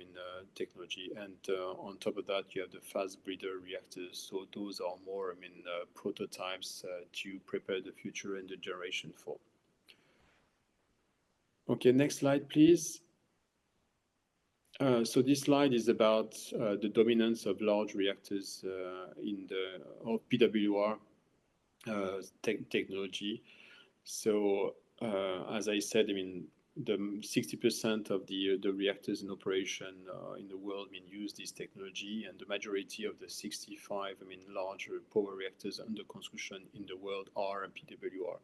technology. And on top of that, you have the fast breeder reactors. So those are more prototypes to prepare the future in the generation 4. Okay, next slide, please. So this slide is about the dominance of large reactors of PWR technology. So as I said, the 60% of the reactors in operation in the world use this technology, and the majority of the 65 larger power reactors under construction in the world are PWR.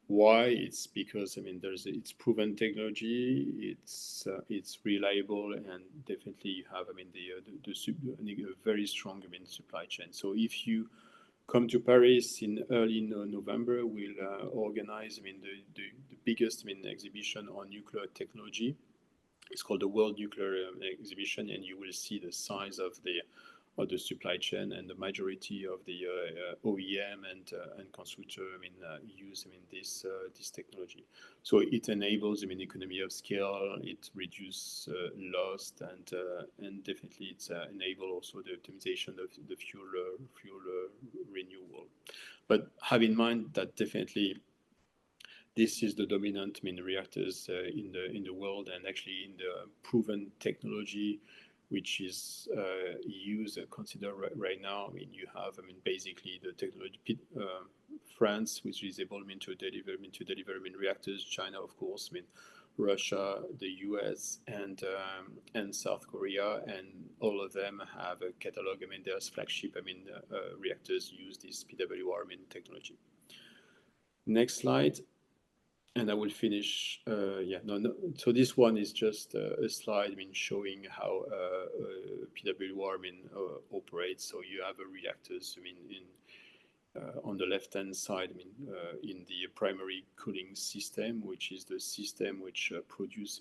Why? It's because it's proven technology, it's reliable, and definitely you have a very strong supply chain. So if you come to Paris in early November, we'll organize the biggest exhibition on nuclear technology. It's called the World Nuclear Exhibition, and you will see the size of the supply chain, and the majority of the OEM and constructor use this technology. So it enables economy of scale, it reduces loss, and definitely it enable also the optimization of the fuel renewal. But have in mind that definitely this is the dominant reactors in the world, and actually in the proven technology which is used and considered right now. You have basically the technology, France, which is able to deliver reactors, China, of course, Russia, the US, and South Korea, and all of them have a catalog. There's flagship reactors use this PWR technology. Next slide. And I will finish. So this one is just a slide showing how PWR operates. So you have reactors on the left-hand side in the primary cooling system, which is the system which produces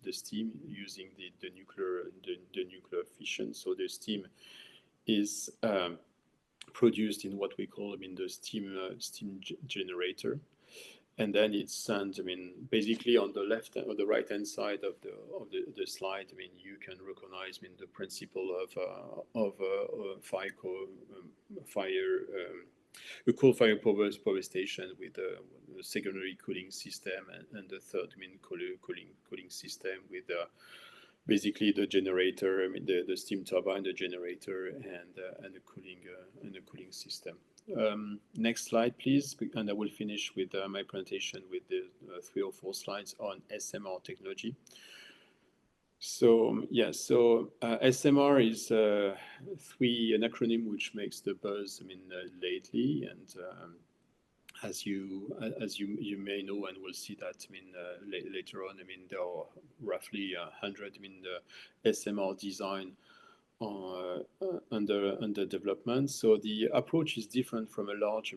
the steam using the nuclear fission. So the steam is produced in what we call the steam generator. And then it's sent, basically on the left or the right-hand side of the slide, you can recognize, the principle of a coal-fired power station with a secondary cooling system, and the third, cooling system with basically the generator, the steam turbine, the generator, and the cooling system. Next slide, please, and I will finish with my presentation with the 3 or 4 slides on SMR technology. So SMR is an acronym which makes the buzz lately, and as you may know, and we'll see that later on, there are roughly 100 SMR design under development. So the approach is different from a large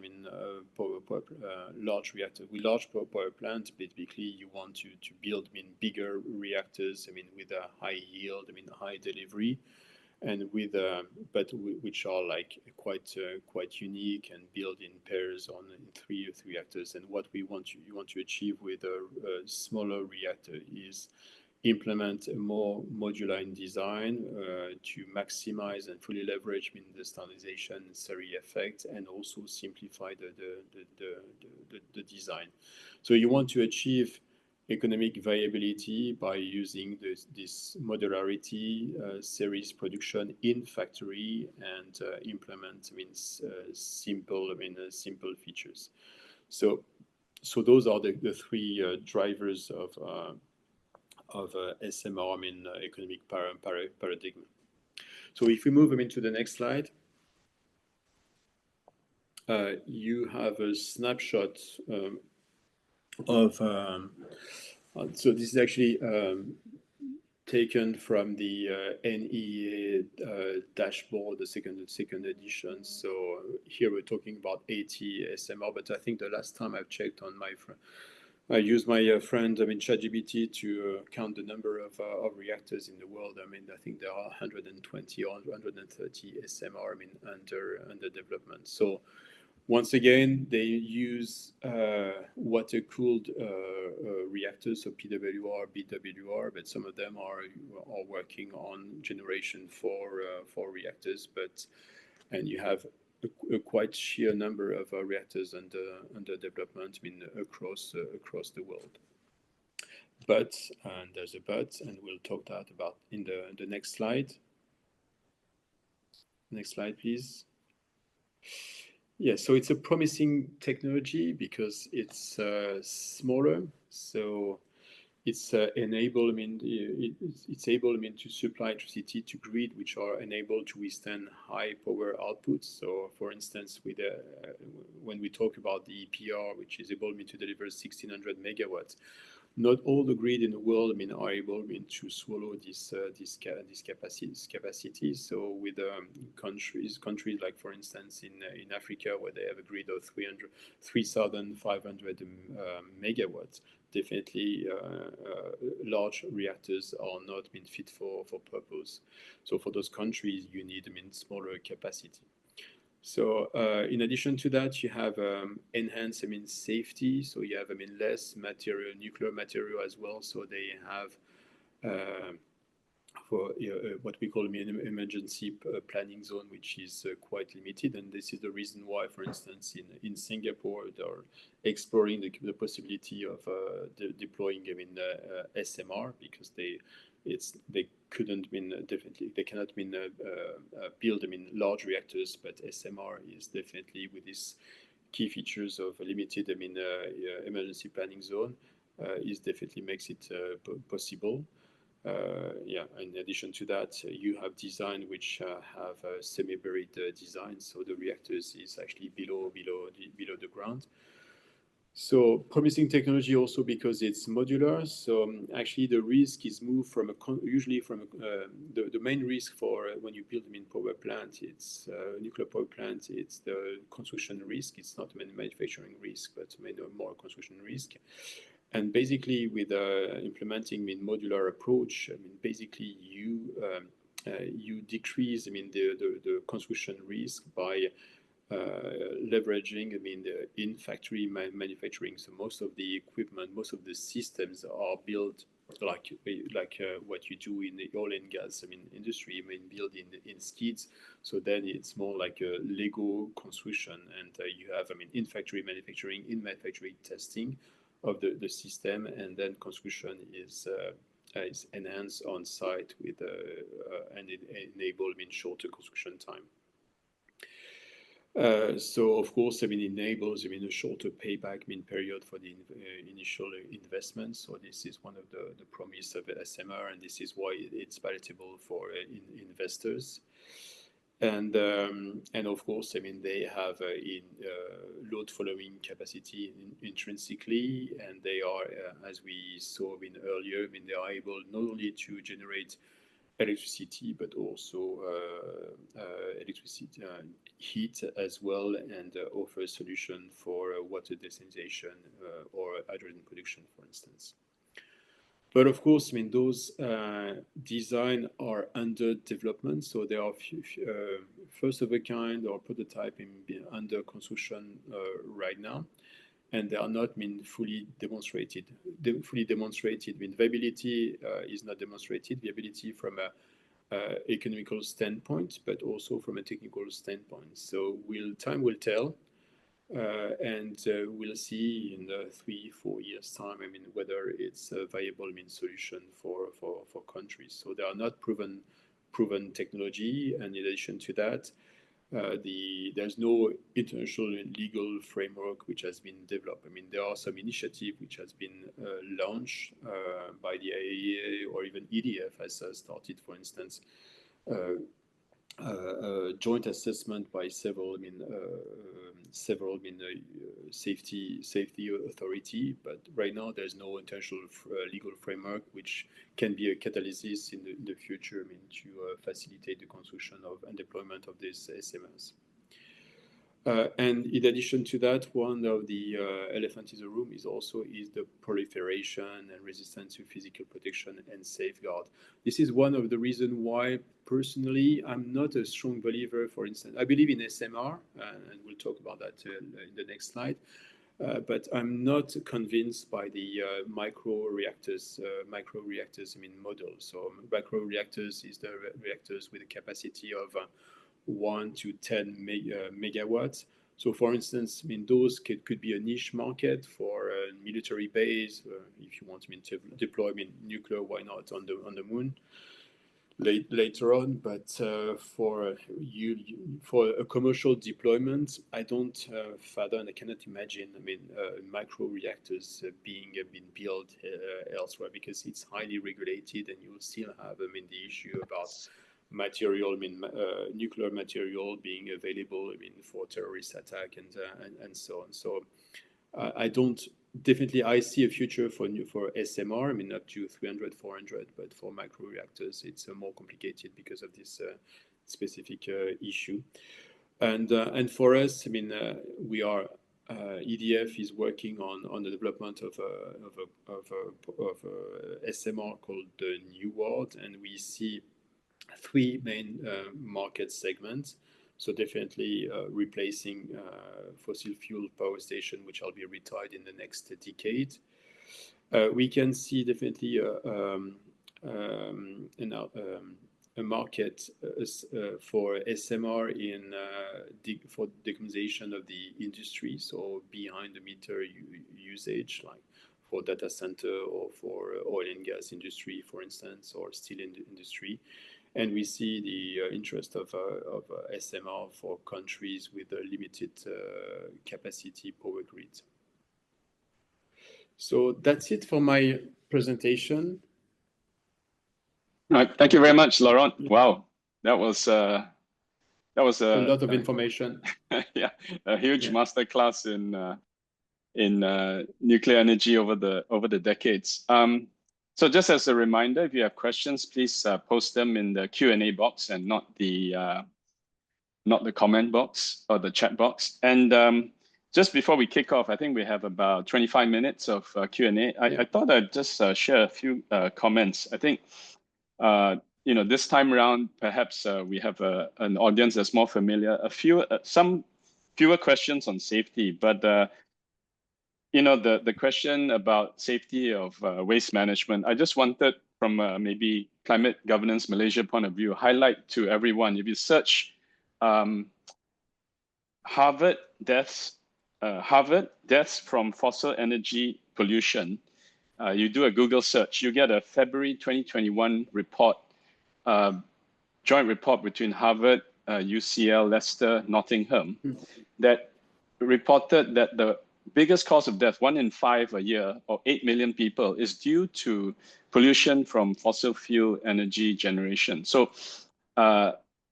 large reactor. With large power plant, basically you want to build bigger reactors with a high yield, high delivery, and with which are quite unique and built in pairs in 3 reactors. And what you want to achieve with a smaller reactor is implement a more modular in design to maximize and fully leverage the standardization and Seri effect, and also simplify the design. So you want to achieve economic viability by using this modularity, series production in factory, and implement simple features. So those are the three drivers of SMR, economic paradigm. So if we move into the next slide, you have a snapshot of. So this is actually taken from the NEA dashboard, the second edition. So here we're talking about 80 SMR, but I think the last time I've checked on I used my friend, ChatGPT to count the number of reactors in the world. I think there are 120 or 130 SMR, under development. So once again, they use water-cooled reactors, so PWR, BWR, but some of them are working on generation for reactors. And you have a quite sheer number of reactors under development, across the world. But, and there's a but, and we'll talk that about in the next slide. Next slide, please. Yeah, so it's a promising technology because it's smaller, so it's able to supply electricity to grid which are enabled to withstand high power outputs. So, for instance, with when we talk about the EPR, which is able to deliver 1600 megawatts, not all the grid in the world are able to swallow this capacity. So with countries like, for instance, in Africa, where they have a grid of 3,500 megawatts, definitely large reactors are not fit for purpose. So for those countries, you need smaller capacity. So in addition to that, you have enhanced safety. So you have less material, nuclear material as well. So they have for what we call an emergency planning zone, which is quite limited. And this is the reason why, for instance, in Singapore, they're exploring the possibility of deploying SMR, because they couldn't they cannot build large reactors, but SMR is definitely, with these key features of a limited emergency planning zone, is definitely makes it possible. Yeah, in addition to that, you have design which have semi-buried design, so the reactors is actually below the ground. So promising technology also because it's modular. So actually the risk is moved from usually from the main risk for when you build power plant, it's nuclear power plant, it's the construction risk. It's not manufacturing risk, but more construction risk. And basically with implementing modular approach, basically you decrease the construction risk by leveraging the in-factory manufacturing. So most of the equipment, most of the systems are built like what you do in the oil and gas industry, built in skids. So then it's more like a Lego construction, and you have in-factory manufacturing, in-factory testing of the system, and then construction is enhanced on site with and it enable shorter construction time. So of course, enables a shorter payback period for the initial investment. So this is one of the promise of SMR, and this is why it's palatable for investors. And of course, they have load following capacity intrinsically, and they are, as we saw earlier, they are able not only to generate electricity, but also heat as well, and offer a solution for water desalination or hydrogen production, for instance. But of course, those design are under development, so they are first of a kind or prototype under construction right now, and they are not fully demonstrated. Viability is not demonstrated. Viability from a economical standpoint, but also from a technical standpoint. So time will tell. and we'll see in 3-4 years' time, I mean, whether it's a viable solution for countries. So they are not proven technology, and in addition to that, there's no international legal framework which has been developed. I mean, there are some initiative which has been launched by the IAEA, or even EDF has started, for instance, joint assessment by several safety authority, but right now there's no international legal framework which can be a catalyst in the future, I mean, to facilitate the construction of and deployment of these SMRs. And in addition to that, one of the elephant in the room is the proliferation and resistance to physical protection and safeguard. This is one of the reasons why, personally, I'm not a strong believer. For instance, I believe in SMR, and we'll talk about that in the next slide. But I'm not convinced by the micro reactors. I mean, model. So micro reactors is the reactors with a capacity of 1 to 10 megawatts. So, for instance, I mean, those could be a niche market for a military base. If you want to deploy, I mean, nuclear, why not on the moon later on? But for a commercial deployment, I don't fathom. I cannot imagine. I mean, micro reactors being built elsewhere, because it's highly regulated, and you will still have, I mean, the issue about material, I mean, nuclear material being available, I mean, for terrorist attack and so on. So I see a future for SMR, I mean, up to 300, 400, but for micro reactors, it's more complicated because of this specific issue. And for us, I mean, EDF is working on the development of a SMR called the New World, and we see 3 main market segments. So definitely replacing fossil fuel power station, which will be retired in the next decade. We can see definitely a market for SMR for decarbonization of the industry, so behind the meter usage, like for data center or for oil and gas industry, for instance, or steel industry. And we see the interest of SMR for countries with a limited capacity power grid. So that's it for my presentation.
All right, thank you very much, Laurent. Wow, that was a
lot of information.
Yeah, a huge masterclass in nuclear energy over the decades. So just as a reminder, if you have questions, please post them in the Q&A box and not the comment box or the chat box. And just before we kick off, I think we have about 25 minutes of Q&A. I thought I'd just share a few comments. I think, this time around, perhaps we have an audience that's more familiar. Some fewer questions on safety, but the question about safety of waste management, I just wanted, from maybe Climate Governance Malaysia point of view, highlight to everyone. If you search Harvard deaths from fossil energy pollution, you do a Google search, you get a February 2021 report, joint report between Harvard, UCL, Leicester, Nottingham, that reported that the biggest cause of death, 1 in 5 a year, or 8 million people, is due to pollution from fossil fuel energy generation. So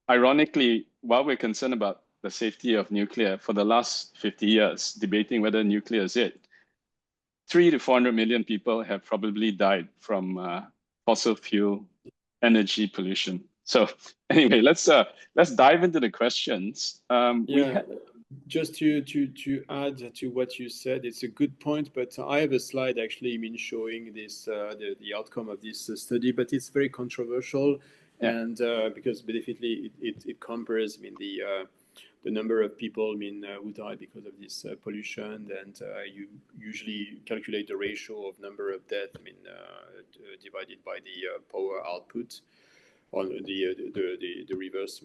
ironically, while we're concerned about the safety of nuclear, for the last 50 years, debating whether nuclear is it, 300 to 400 million people have probably died from fossil fuel energy pollution. So anyway, let's dive into the questions.
Just to add to what you said, it's a good point, but I have a slide actually showing this the outcome of this study, but it's very controversial, and because definitely it compares the number of people who die because of this pollution, and you usually calculate the ratio of number of deaths divided by the power output. on the reverse,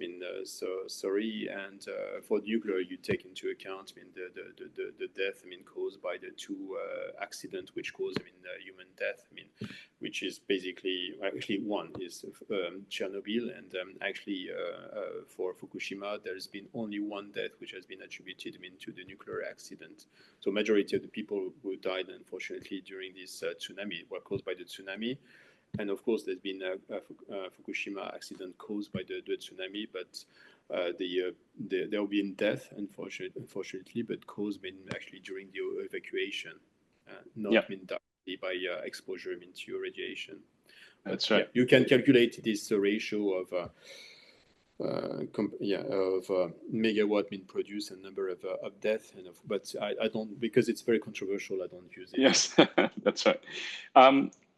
Seri, and for nuclear, you take into account, the death, caused by the two accidents which cause, human death, which is basically, actually one is Chernobyl, and actually for Fukushima, there's been only one death which has been attributed, to the nuclear accident. So majority of the people who died, unfortunately, during this tsunami were caused by the tsunami. And of course, there's been a Fukushima accident caused by the tsunami, but there have been death, unfortunately, but caused actually during the evacuation, not directly by exposure to radiation.
That's right.
You can calculate this ratio of megawatt produced and number of death, but I don't, because it's very controversial, I don't use it.
Yes, that's right.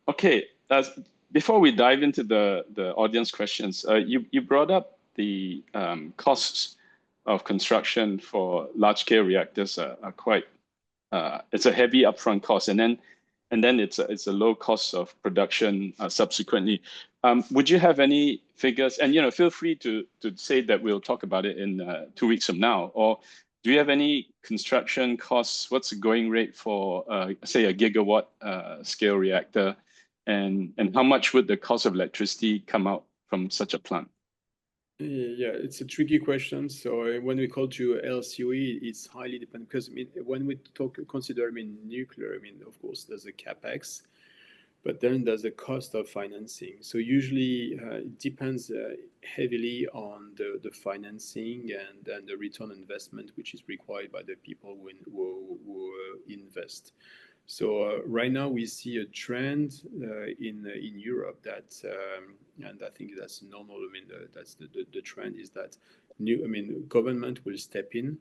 Okay, before we dive into the audience questions, you brought up the costs of construction for large-scale reactors are quite, it's a heavy upfront cost, and then it's a low cost of production subsequently. Would you have any figures? And feel free to say that we'll talk about it in 2 weeks from now. Or do you have any construction costs? What's the going rate for, say, a gigawatt scale reactor? And how much would the cost of electricity come out from such a plant?
Yeah, it's a tricky question. So when we call to LCOE, it's highly dependent, because when we consider nuclear, of course there's a capex, but then there's a cost of financing. So usually it depends heavily on the financing and the return on investment which is required by the people who invest. So right now we see a trend in Europe that, and I think that's normal. That's the trend is that government will step in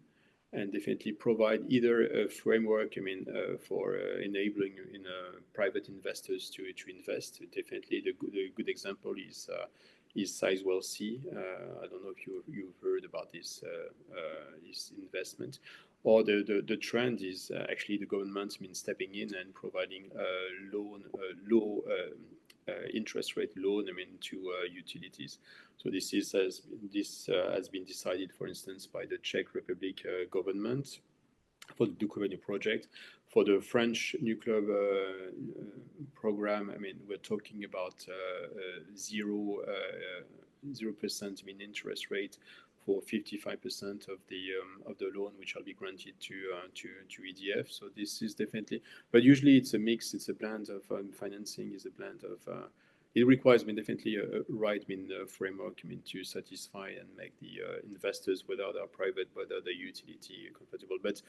and definitely provide either a framework, for enabling private investors to invest. Definitely, the good example is Sizewell C. I don't know if you've heard about this investment. Or the trend is actually the government stepping in and providing a low interest rate loan to utilities. So this has been decided, for instance, by the Czech Republic government for the Dukovany project. For the French nuclear program, we're talking about 0% interest rate for 55% of the loan, which will be granted to EDF. So this is definitely, but usually it's a mix. It's a blend of financing. Is a blend of. It requires definitely a right framework to satisfy and make the investors, whether they're private, whether they're utility compatible. But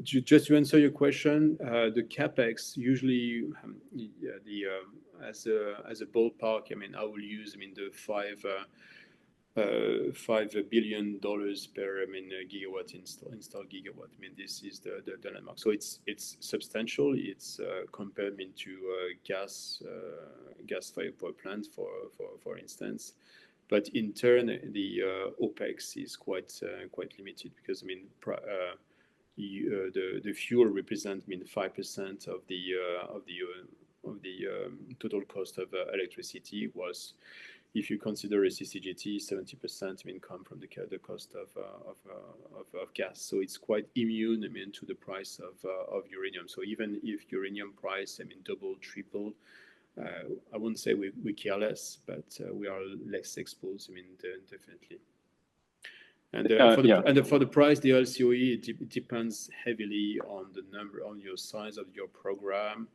just to answer your question, the capex usually as a ballpark, I will use the $5 billion per gigawatt installed gigawatt. This is the landmark. So it's substantial. It's compared to gas-fired power plants, for instance. But in turn, the OPEX is quite limited, because the fuel represents 5% of the total cost of electricity. Was, if you consider a CCGT, 70% come from the cost of gas. So it's quite immune to the price of uranium. So even if uranium price double, triple, I wouldn't say we care less, but we are less exposed. Definitely. And for the price, the LCOE, it depends heavily on the number, on your size of your program.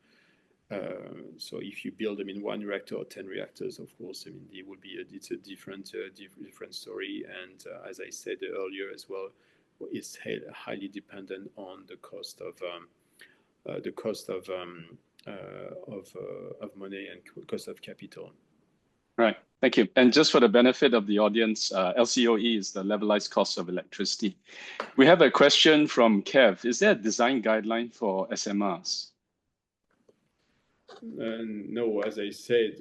So if you build 1 reactor or 10 reactors, of course, it will be it's a different story. And as I said earlier as well, it's highly dependent on the cost of money and cost of capital.
Right. Thank you. And just for the benefit of the audience, LCOE is the levelized cost of electricity. We have a question from Kev. Is there a design guideline for SMRs?
No, as I said,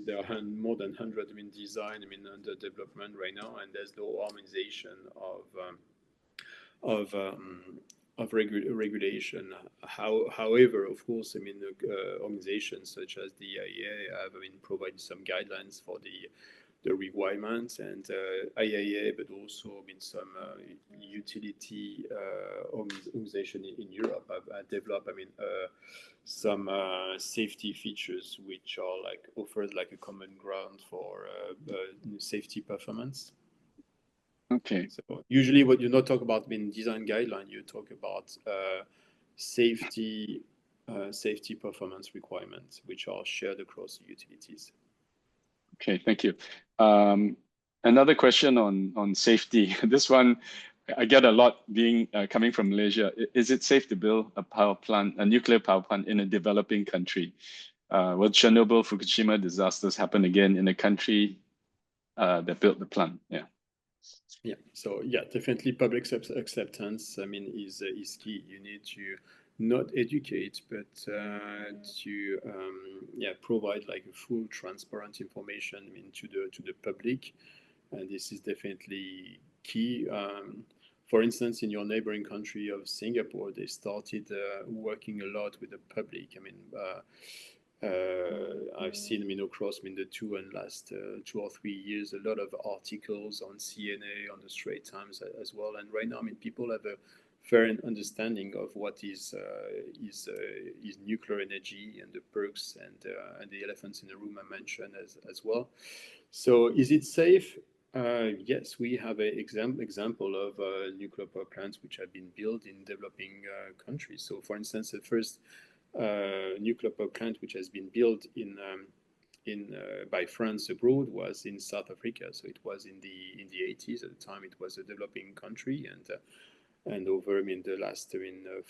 there are more than 100 design under development right now, and there's no harmonization of regulation. However, of course, organizations such as the IEA have provided some guidelines for the requirements, and IAEA, but also some utility organization in Europe have developed some safety features which are like offered like a common ground for safety performance.
Okay.
So usually what you not talk about in design guideline, you talk about safety performance requirements which are shared across the utilities.
Okay, thank you. Another question on safety. This one I get a lot being coming from Malaysia. Is it safe to build a nuclear power plant in a developing country? Will Chernobyl, Fukushima disasters happen again in a country that built the plant? Yeah.
Yeah. So yeah, definitely public acceptance. Is key. You need to not educate, but to provide like a full, transparent information to the public, and this is definitely key. For instance, in your neighboring country of Singapore, they started working a lot with the public. I've seen across the last 2 or 3 years, a lot of articles on CNA, on the Straits Times as well. And right now, people have a fair understanding of what is nuclear energy and the perks and the elephants in the room I mentioned as well. So is it safe? Yes, we have an example of nuclear power plants which have been built in developing countries. So for instance, the first nuclear power plant which has been built by France abroad was in South Africa. So it was in the 80s. At the time, it was a developing country, and over the last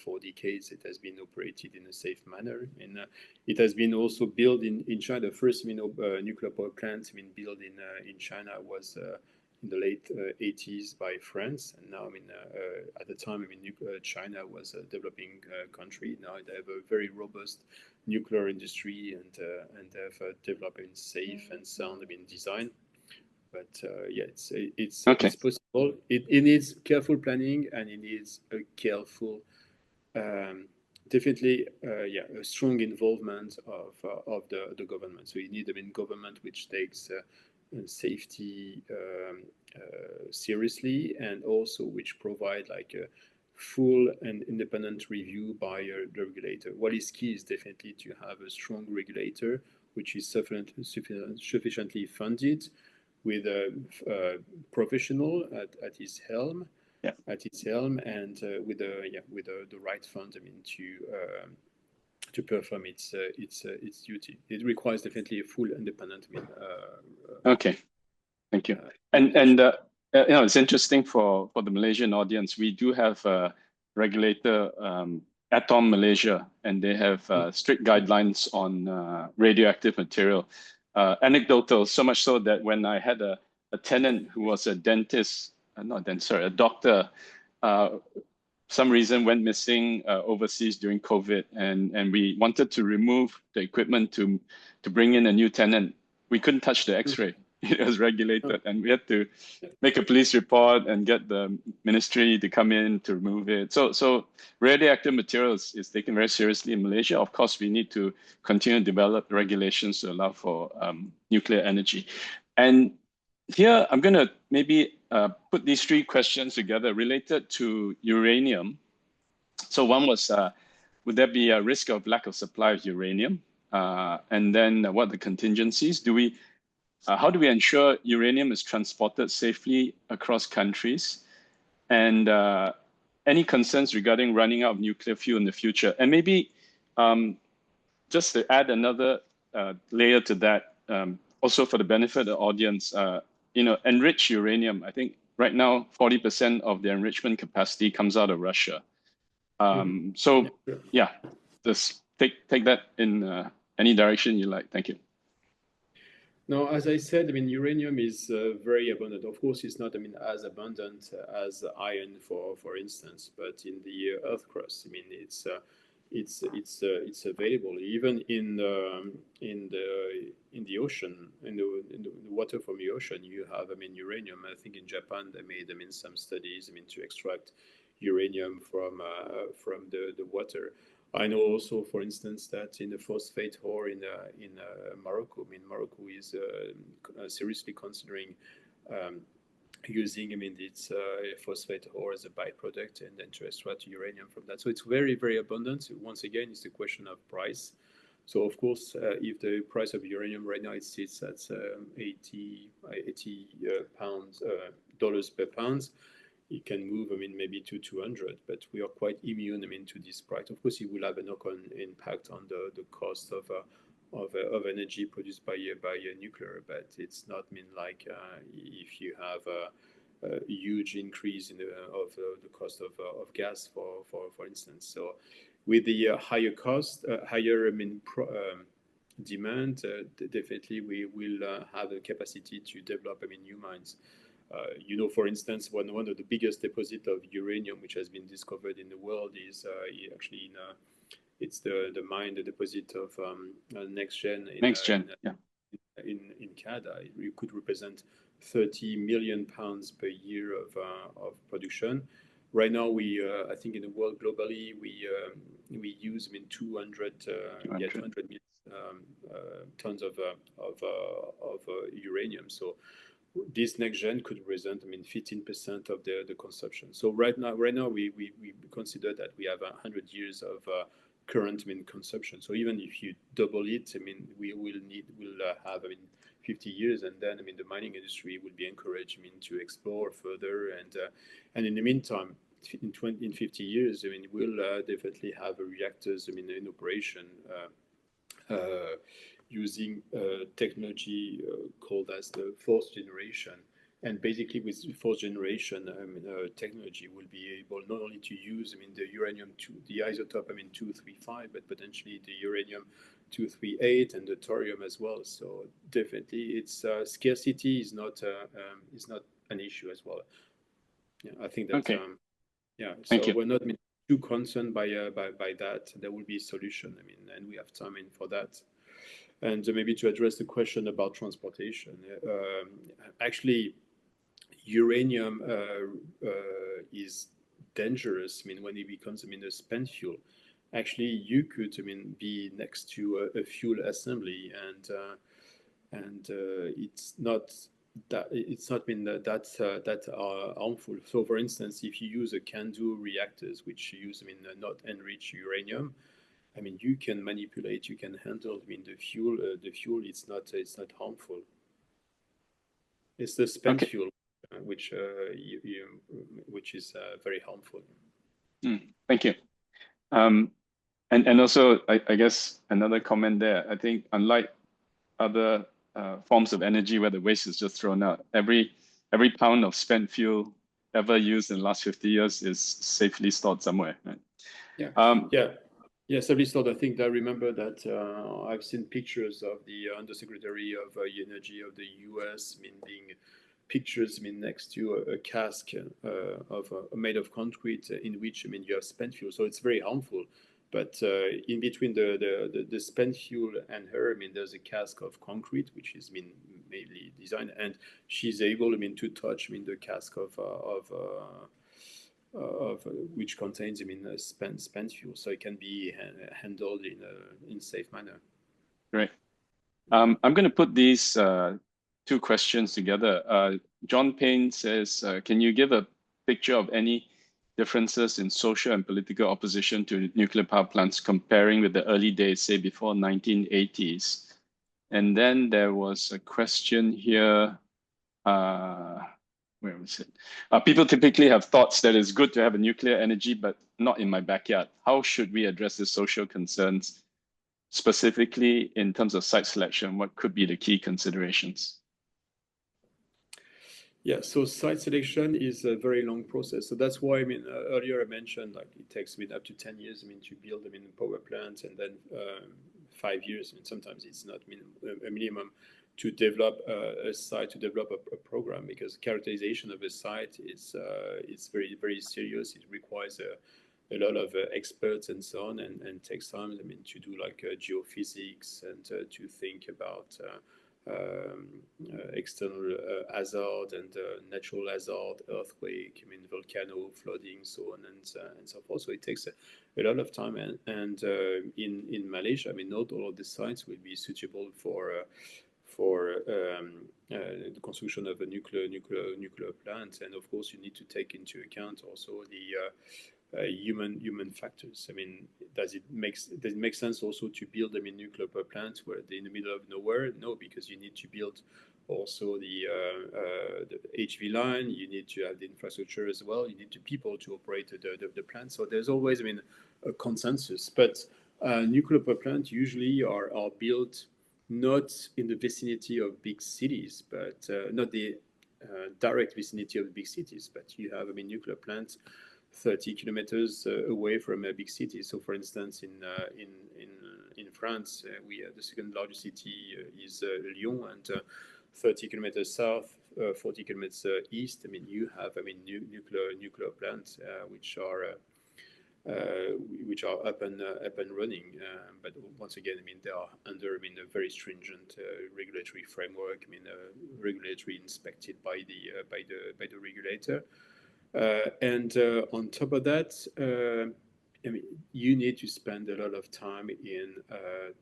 4 decades, it has been operated in a safe manner. And it has been also built in China. The first nuclear power plant built in China was in the late 80s by France. And now, at the time, China was a developing country. Now they have a very robust nuclear industry and have developed safe and sound design. But it's possible. It needs careful planning, and it needs a careful, definitely, a strong involvement of the government. So you need government which takes safety seriously, and also which provide like a full and independent review by the regulator. What is key is definitely to have a strong regulator which is sufficiently funded, with a professional at his helm, and with the right fund to perform its duty. It requires definitely a full independent.
Okay, thank you. And it's interesting for the Malaysian audience. We do have a regulator, Atom Malaysia, and they have strict guidelines on radioactive material. Anecdotal, so much so that when I had a tenant who was a a doctor, some reason went missing overseas during COVID, and we wanted to remove the equipment to bring in a new tenant. We couldn't touch the X-ray. It was regulated, and we had to make a police report and get the ministry to come in to remove it. So radioactive materials is taken very seriously in Malaysia. Of course, we need to continue to develop regulations to allow for nuclear energy. And here, I'm going to maybe put these 3 questions together related to uranium. So one was, would there be a risk of lack of supply of uranium? And then what are the contingencies? How do we ensure uranium is transported safely across countries? And any concerns regarding running out of nuclear fuel in the future? And maybe just to add another layer to that, also for the benefit of the audience, enriched uranium, I think right now 40% of the enrichment capacity comes out of Russia. Just take that in any direction you like. Thank you.
No, as I said, uranium is very abundant. Of course, it's not, as abundant as iron, for instance, but in the Earth crust, it's available even in the ocean, in the water from the ocean. You have, uranium. I think in Japan they made, some studies, to extract uranium from the water. I know also, for instance, that in the phosphate ore in Morocco, I mean, Morocco is seriously considering using, I mean, its phosphate ore as a byproduct and then to extract uranium from that. So it's very, very abundant. Once again, it's a question of price. So of course, if the price of uranium right now it sits at 80 dollars per pound, it can move, I mean, maybe to 200, but we are quite immune, I mean, to this price. Of course, it will have a knock-on impact on the cost of energy produced by nuclear, but it's not, I mean, like if you have a huge increase in the cost of gas, for instance. So with the higher cost, higher, I mean, demand, definitely we will have the capacity to develop, I mean, new mines. You know, for instance, one of the biggest deposits of uranium which has been discovered in the world is actually it's the deposit of NextGen in Canada. It could represent 30 million pounds per year of production. Right now, I think in the world globally, we use, I mean, 200 million tons of uranium. So this NextGen could represent, I mean, 15% of the consumption. So right now we consider that we have 100 years of current, I mean, consumption. So even if you double it, I mean, we'll have, I mean, 50 years, and then, I mean, the mining industry will be encouraged, I mean, to explore further, and in the meantime, in 50 years, I mean, we'll definitely have reactors, I mean, in operation. Using technology called as the fourth generation. And basically with fourth generation, I mean, technology will be able not only to use, I mean, the the isotope, I mean, 235, but potentially the uranium-238 and the thorium as well. So definitely it's scarcity is not an issue as well. Yeah, I think that,
okay.
Yeah,
Thank
so
you.
we're not, I mean, too concerned by that. There will be a solution, I mean, and we have time in for that. And maybe to address the question about transportation, actually, uranium is dangerous. I mean, when it becomes, I mean, a spent fuel, actually, you could, I mean, be next to a fuel assembly, and it's not been that harmful. So, for instance, if you use a CANDU reactors, which use, I mean, not enriched uranium, I mean, you can manipulate, you can handle, I mean, the fuel. It's not harmful. It's the spent fuel which is very harmful.
Thank you. And also, I guess another comment there. I think unlike other forms of energy where the waste is just thrown out, every pound of spent fuel ever used in the last 50 years is safely stored somewhere. Right?
Yeah. Yes, at least I think I remember that I've seen pictures of the Undersecretary of Energy of the US, I mean, being pictures, I mean, next to a cask made of concrete in which, I mean, you have spent fuel. So it's very harmful. But in between the spent fuel and her, I mean, there's a cask of concrete, which is, I mean, mainly designed, and she's able, I mean, to touch, I mean, the cask of which contains, I mean, spent fuel, so it can be handled in a safe manner.
Great. I'm going to put these two questions together. John Payne says, can you give a picture of any differences in social and political opposition to nuclear power plants comparing with the early days, say before 1980s? And then there was a question here. Where was it? People typically have thoughts that it's good to have a nuclear energy, but not in my backyard. How should we address the social concerns, specifically in terms of site selection? What could be the key considerations?
Yeah, so site selection is a very long process. So that's why, I mean, earlier I mentioned, like, it takes, I mean, up to 10 years, I mean, to build, I mean, power plants, and then 5 years. I mean, sometimes it's not a minimum to develop a site, to develop a program, because characterization of a site is very, very serious. It requires a lot of experts and so on, and takes time, I mean, to do like geophysics and to think about external hazard and natural hazard, earthquake, volcano, flooding, so on and so forth. So it takes a lot of time, and in Malaysia, not all of the sites will be suitable for the construction of a nuclear plant, and of course you need to take into account also the human factors. Does it make sense also to build nuclear power plants where they're in the middle of nowhere? No, because you need to build also the HV line. You need to have the infrastructure as well. You need the people to operate the plant. So there's always a consensus. But nuclear power plants usually are built not in the vicinity of big cities, but not the direct vicinity of big cities. But you have nuclear plants 30 kilometers away from a big city. So, for instance, in France, the second largest city is Lyon, and 30 kilometers south, 40 kilometers east. You have nuclear plants which are up and running. But once again, they are under a very stringent regulatory framework. Regulatory inspected by the regulator. And on top of that, you need to spend a lot of time in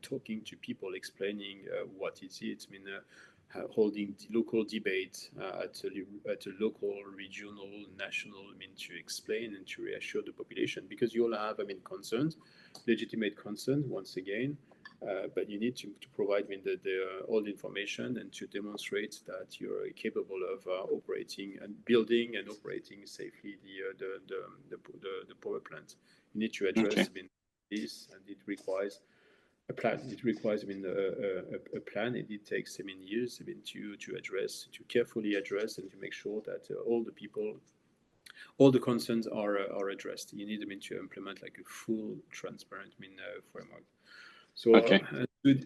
talking to people, explaining what is it. Holding local debate at a local, regional, national, to explain and to reassure the population, because you all have, concerns, legitimate concerns, once again, but you need to provide all the information and to demonstrate that you're capable of operating and building and operating safely the power plant. You need to address this, and it requires a plan. It requires a plan. It takes years to address, to carefully address, and to make sure that all the concerns are addressed. You need to implement like a full transparent framework. So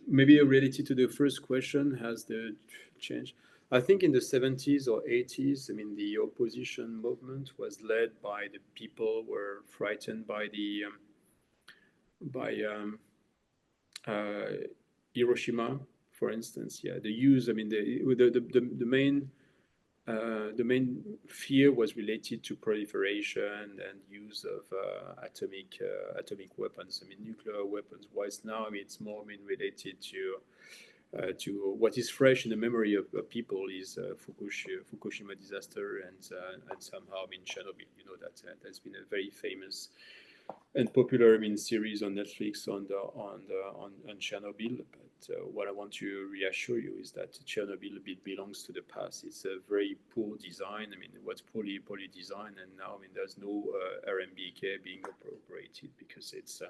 maybe related to the first question, has the change? I think in the 70s or 80s, the opposition movement was led by the people who were frightened by Hiroshima, for instance. Yeah, the use. The main fear was related to proliferation and use of atomic weapons. Nuclear weapons. Whilst now, it's more related to what is fresh in the memory of people is Fukushima disaster and somehow Chernobyl. That has been a very famous and popular series on Netflix on Chernobyl. But what I want to reassure you is that Chernobyl belongs to the past. It's a very poor design. It was poorly designed, and now there's no RMBK being operated because it's.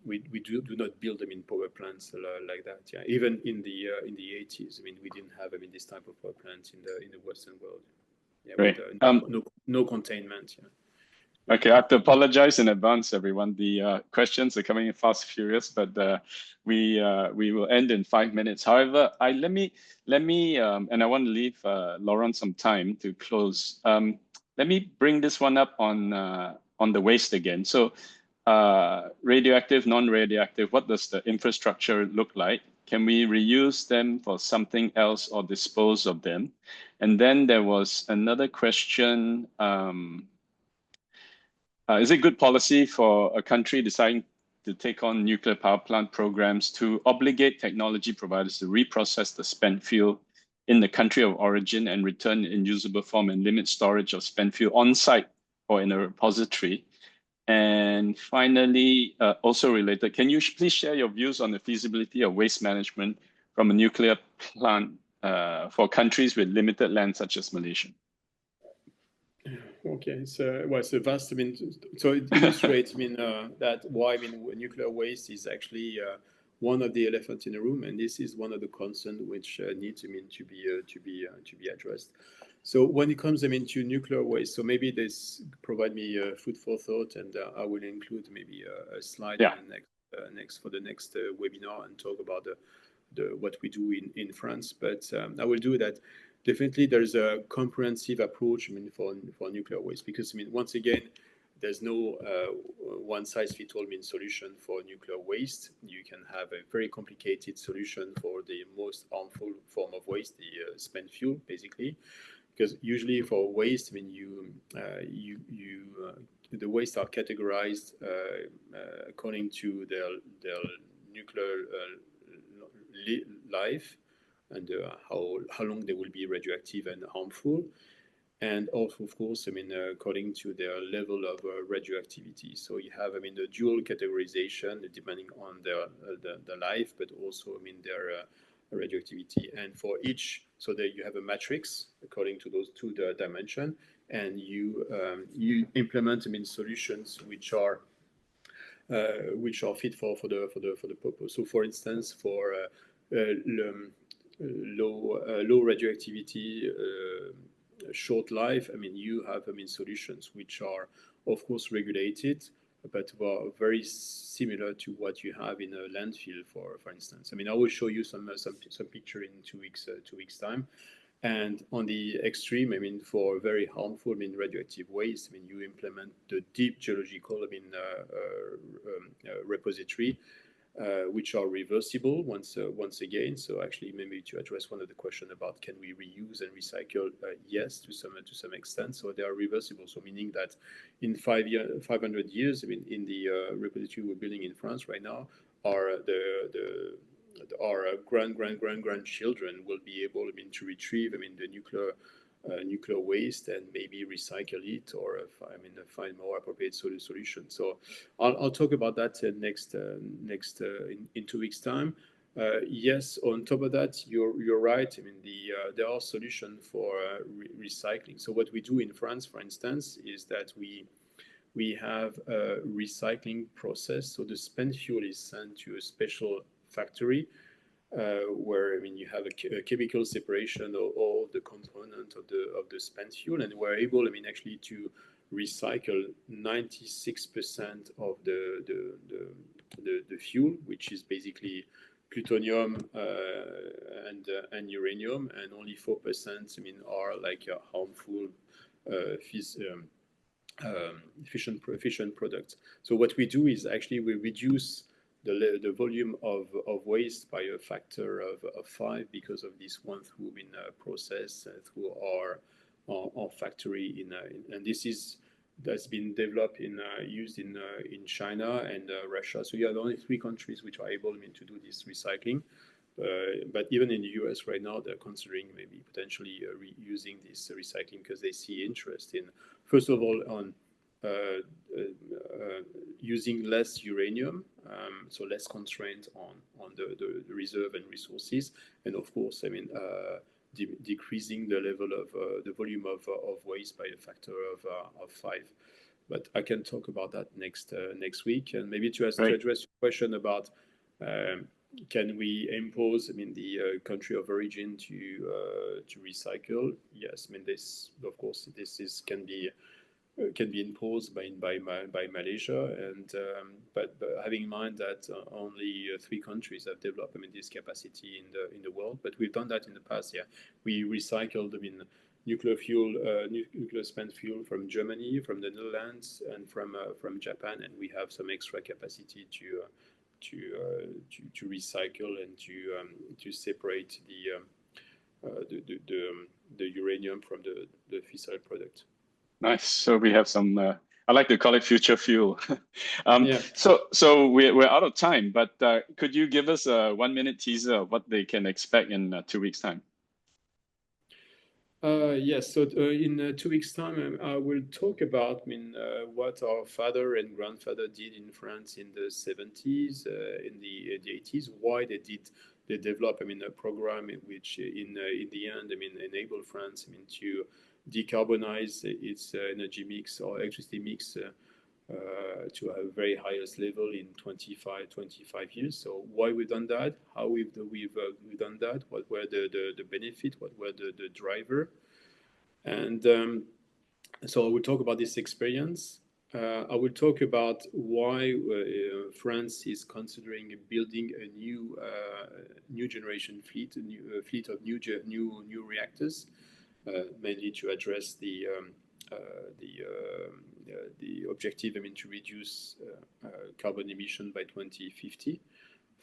We do not build power plants like that. Yeah, even in the 80s, we didn't have this type of power plant in the Western world. Yeah,
right.
With, no containment. Yeah.
Okay, I have to apologize in advance, everyone. The questions are coming in fast and furious, but we will end in 5 minutes. However, let me, and I want to leave Laurent some time to close. Let me bring this one up on the waste again. So, radioactive, non-radioactive. What does the infrastructure look like? Can we reuse them for something else or dispose of them? And then there was another question. Is it good policy for a country deciding to take on nuclear power plant programs to obligate technology providers to reprocess the spent fuel in the country of origin and return in usable form and limit storage of spent fuel on site or in a repository? And finally, also related, can you please share your views on the feasibility of waste management from a nuclear plant for countries with limited land such as Malaysia?
Okay, so it's a vast. So it illustrates. That why nuclear waste is actually one of the elephants in the room, and this is one of the concerns which needs to be addressed. So when it comes to nuclear waste, so maybe this provide me food for thought, and I will include maybe a slide next for the next webinar and talk about what we do in France. But I will do that. Definitely, there's a comprehensive approach for nuclear waste because once again, there's no one-size-fits-all solution for nuclear waste. You can have a very complicated solution for the most harmful form of waste, the spent fuel, basically. Because usually for waste, the waste are categorized according to their nuclear life and how long they will be radioactive and harmful. And also, of course, according to their level of radioactivity. So you have, the dual categorization depending on the life, but also, their radioactivity. And for each, so there you have a matrix according to those two dimensions, and you implement, solutions which are fit for the purpose. So, for instance, for low radioactivity, short life, you have solutions which are of course regulated, but are very similar to what you have in a landfill, for instance. I will show you some picture in 2 weeks time. And on the extreme, for very harmful radioactive waste, you implement the deep geological repository, which are reversible once again. So actually, maybe to address one of the questions about can we reuse and recycle, yes, to some extent. So they are reversible. So meaning that in 500 years, in the repository we're building in France right now, our grandchildren will be able to retrieve the nuclear waste and maybe recycle it, or find more appropriate solution. So I'll talk about that next in 2 weeks time. Yes, on top of that, you're right. There are solutions for recycling. So what we do in France, for instance, is that we have a recycling process. So the spent fuel is sent to a special factory where you have a chemical separation of all the components of the spent fuel, and we're able actually to recycle 96% of the fuel, which is basically plutonium and uranium, and only 4% are like harmful fission products. So what we do is actually we reduce the volume of waste by a factor of 5 because of this one through process through our factory and that's been developed used in China and Russia. So you have only 3 countries which are able to do this recycling. But even in the US right now, they're considering maybe potentially reusing this recycling because they see interest in, first of all, on using less uranium, so less constraint on the reserve and resources, and of course, decreasing the level of the volume of waste by a factor of 5. But I can talk about that next week, and maybe to address your question about can we impose the country of origin to recycle? Yes, this of course can be imposed by Malaysia, and but having in mind that only 3 countries have developed this capacity in the world. But we've done that in the past. Yeah, we recycled nuclear spent fuel from Germany, from the Netherlands, and from Japan, and we have some extra capacity to recycle and to separate the uranium from the fissile product.
Nice. So we have some, I like to call it future fuel.
Yeah.
So we're out of time, but could you give us a 1-minute teaser of what they can expect in 2 weeks' time?
Yes. So in 2 weeks' time, I will talk about what our father and grandfather did in France in the 70s, in the 80s. Why they developed a program in which in the end enabled France to decarbonize its energy mix or electricity mix to a very highest level in 25 years. So why we've done that, how we've done that, what were the benefit, what were the driver, and so I will talk about this experience. I will talk about why France is considering building a new generation fleet, a fleet of new reactors, mainly to address the the objective, to reduce carbon emission by 2050,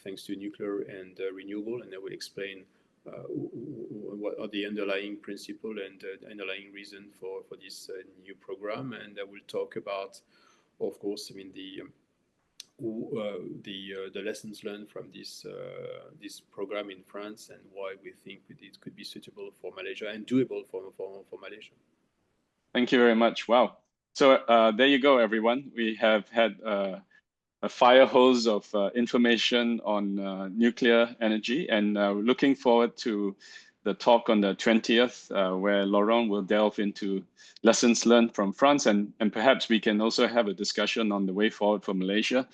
thanks to nuclear and renewable. And I will explain what are the underlying principle and the underlying reason for this new program. And I will talk about, of course, the lessons learned from this program in France, and why we think it could be suitable for Malaysia and doable for Malaysia.
Thank you very much. Wow. So there you go, everyone. We have had a fire hose of information on nuclear energy, and looking forward to the talk on the 20th, where Laurent will delve into lessons learned from France, and perhaps we can also have a discussion on the way forward for Malaysia.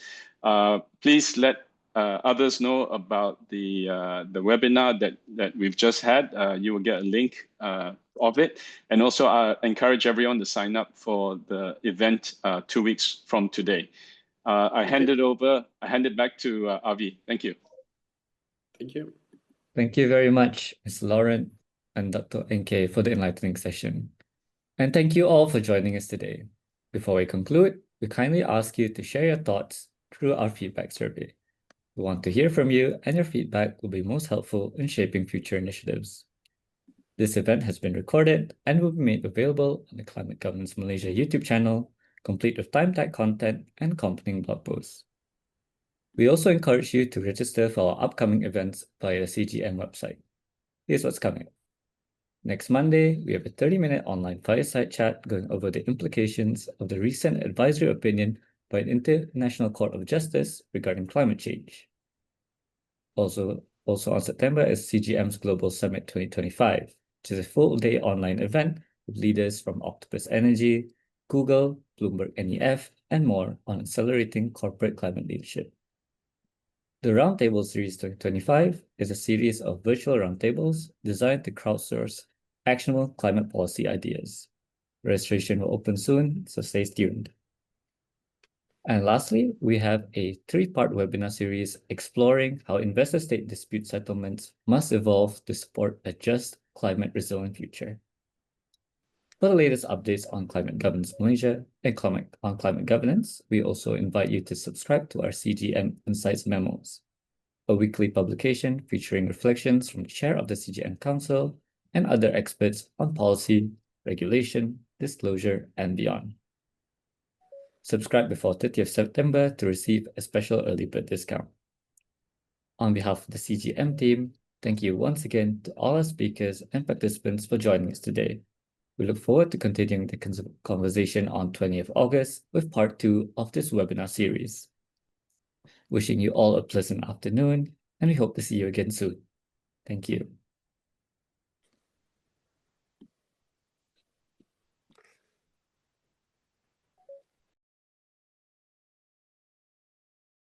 Please let others know about the webinar that we've just had. You will get a link of it, and also I encourage everyone to sign up for the event 2 weeks from today. I hand it back to Avi. Thank you.
Thank you.
Thank you very much, Mr. Laurent and Dr. NK, for the enlightening session. And thank you all for joining us today. Before we conclude, we kindly ask you to share your thoughts through our feedback survey. We want to hear from you, and your feedback will be most helpful in shaping future initiatives. This event has been recorded and will be made available on the Climate Governance Malaysia YouTube channel, complete with time-tagged content and accompanying blog posts. We also encourage you to register for our upcoming events via the CGM website. Here's what's coming up. Next Monday, we have a 30-minute online fireside chat going over the implications of the recent advisory opinion by an International Court of Justice regarding climate change. Also on September is CGM's Global Summit 2025, which is a full-day online event with leaders from Octopus Energy, Google, Bloomberg NEF, and more on accelerating corporate climate leadership. The Roundtable Series 2025 is a series of virtual roundtables designed to crowdsource actionable climate policy ideas. Registration will open soon, so stay tuned. And lastly, we have a 3-part webinar series exploring how investor-state dispute settlements must evolve to support a just, climate-resilient future. For the latest updates on Climate Governance Malaysia and on climate governance, we also invite you to subscribe to our CGM Insights Memos, a weekly publication featuring reflections from the chair of the CGM Council and other experts on policy, regulation, disclosure, and beyond. Subscribe before 30th September to receive a special early bird discount. On behalf of the CGM team, thank you once again to all our speakers and participants for joining us today. We look forward to continuing the conversation on 20th August with part 2 of this webinar series. Wishing you all a pleasant afternoon, and we hope to see you again soon. Thank you.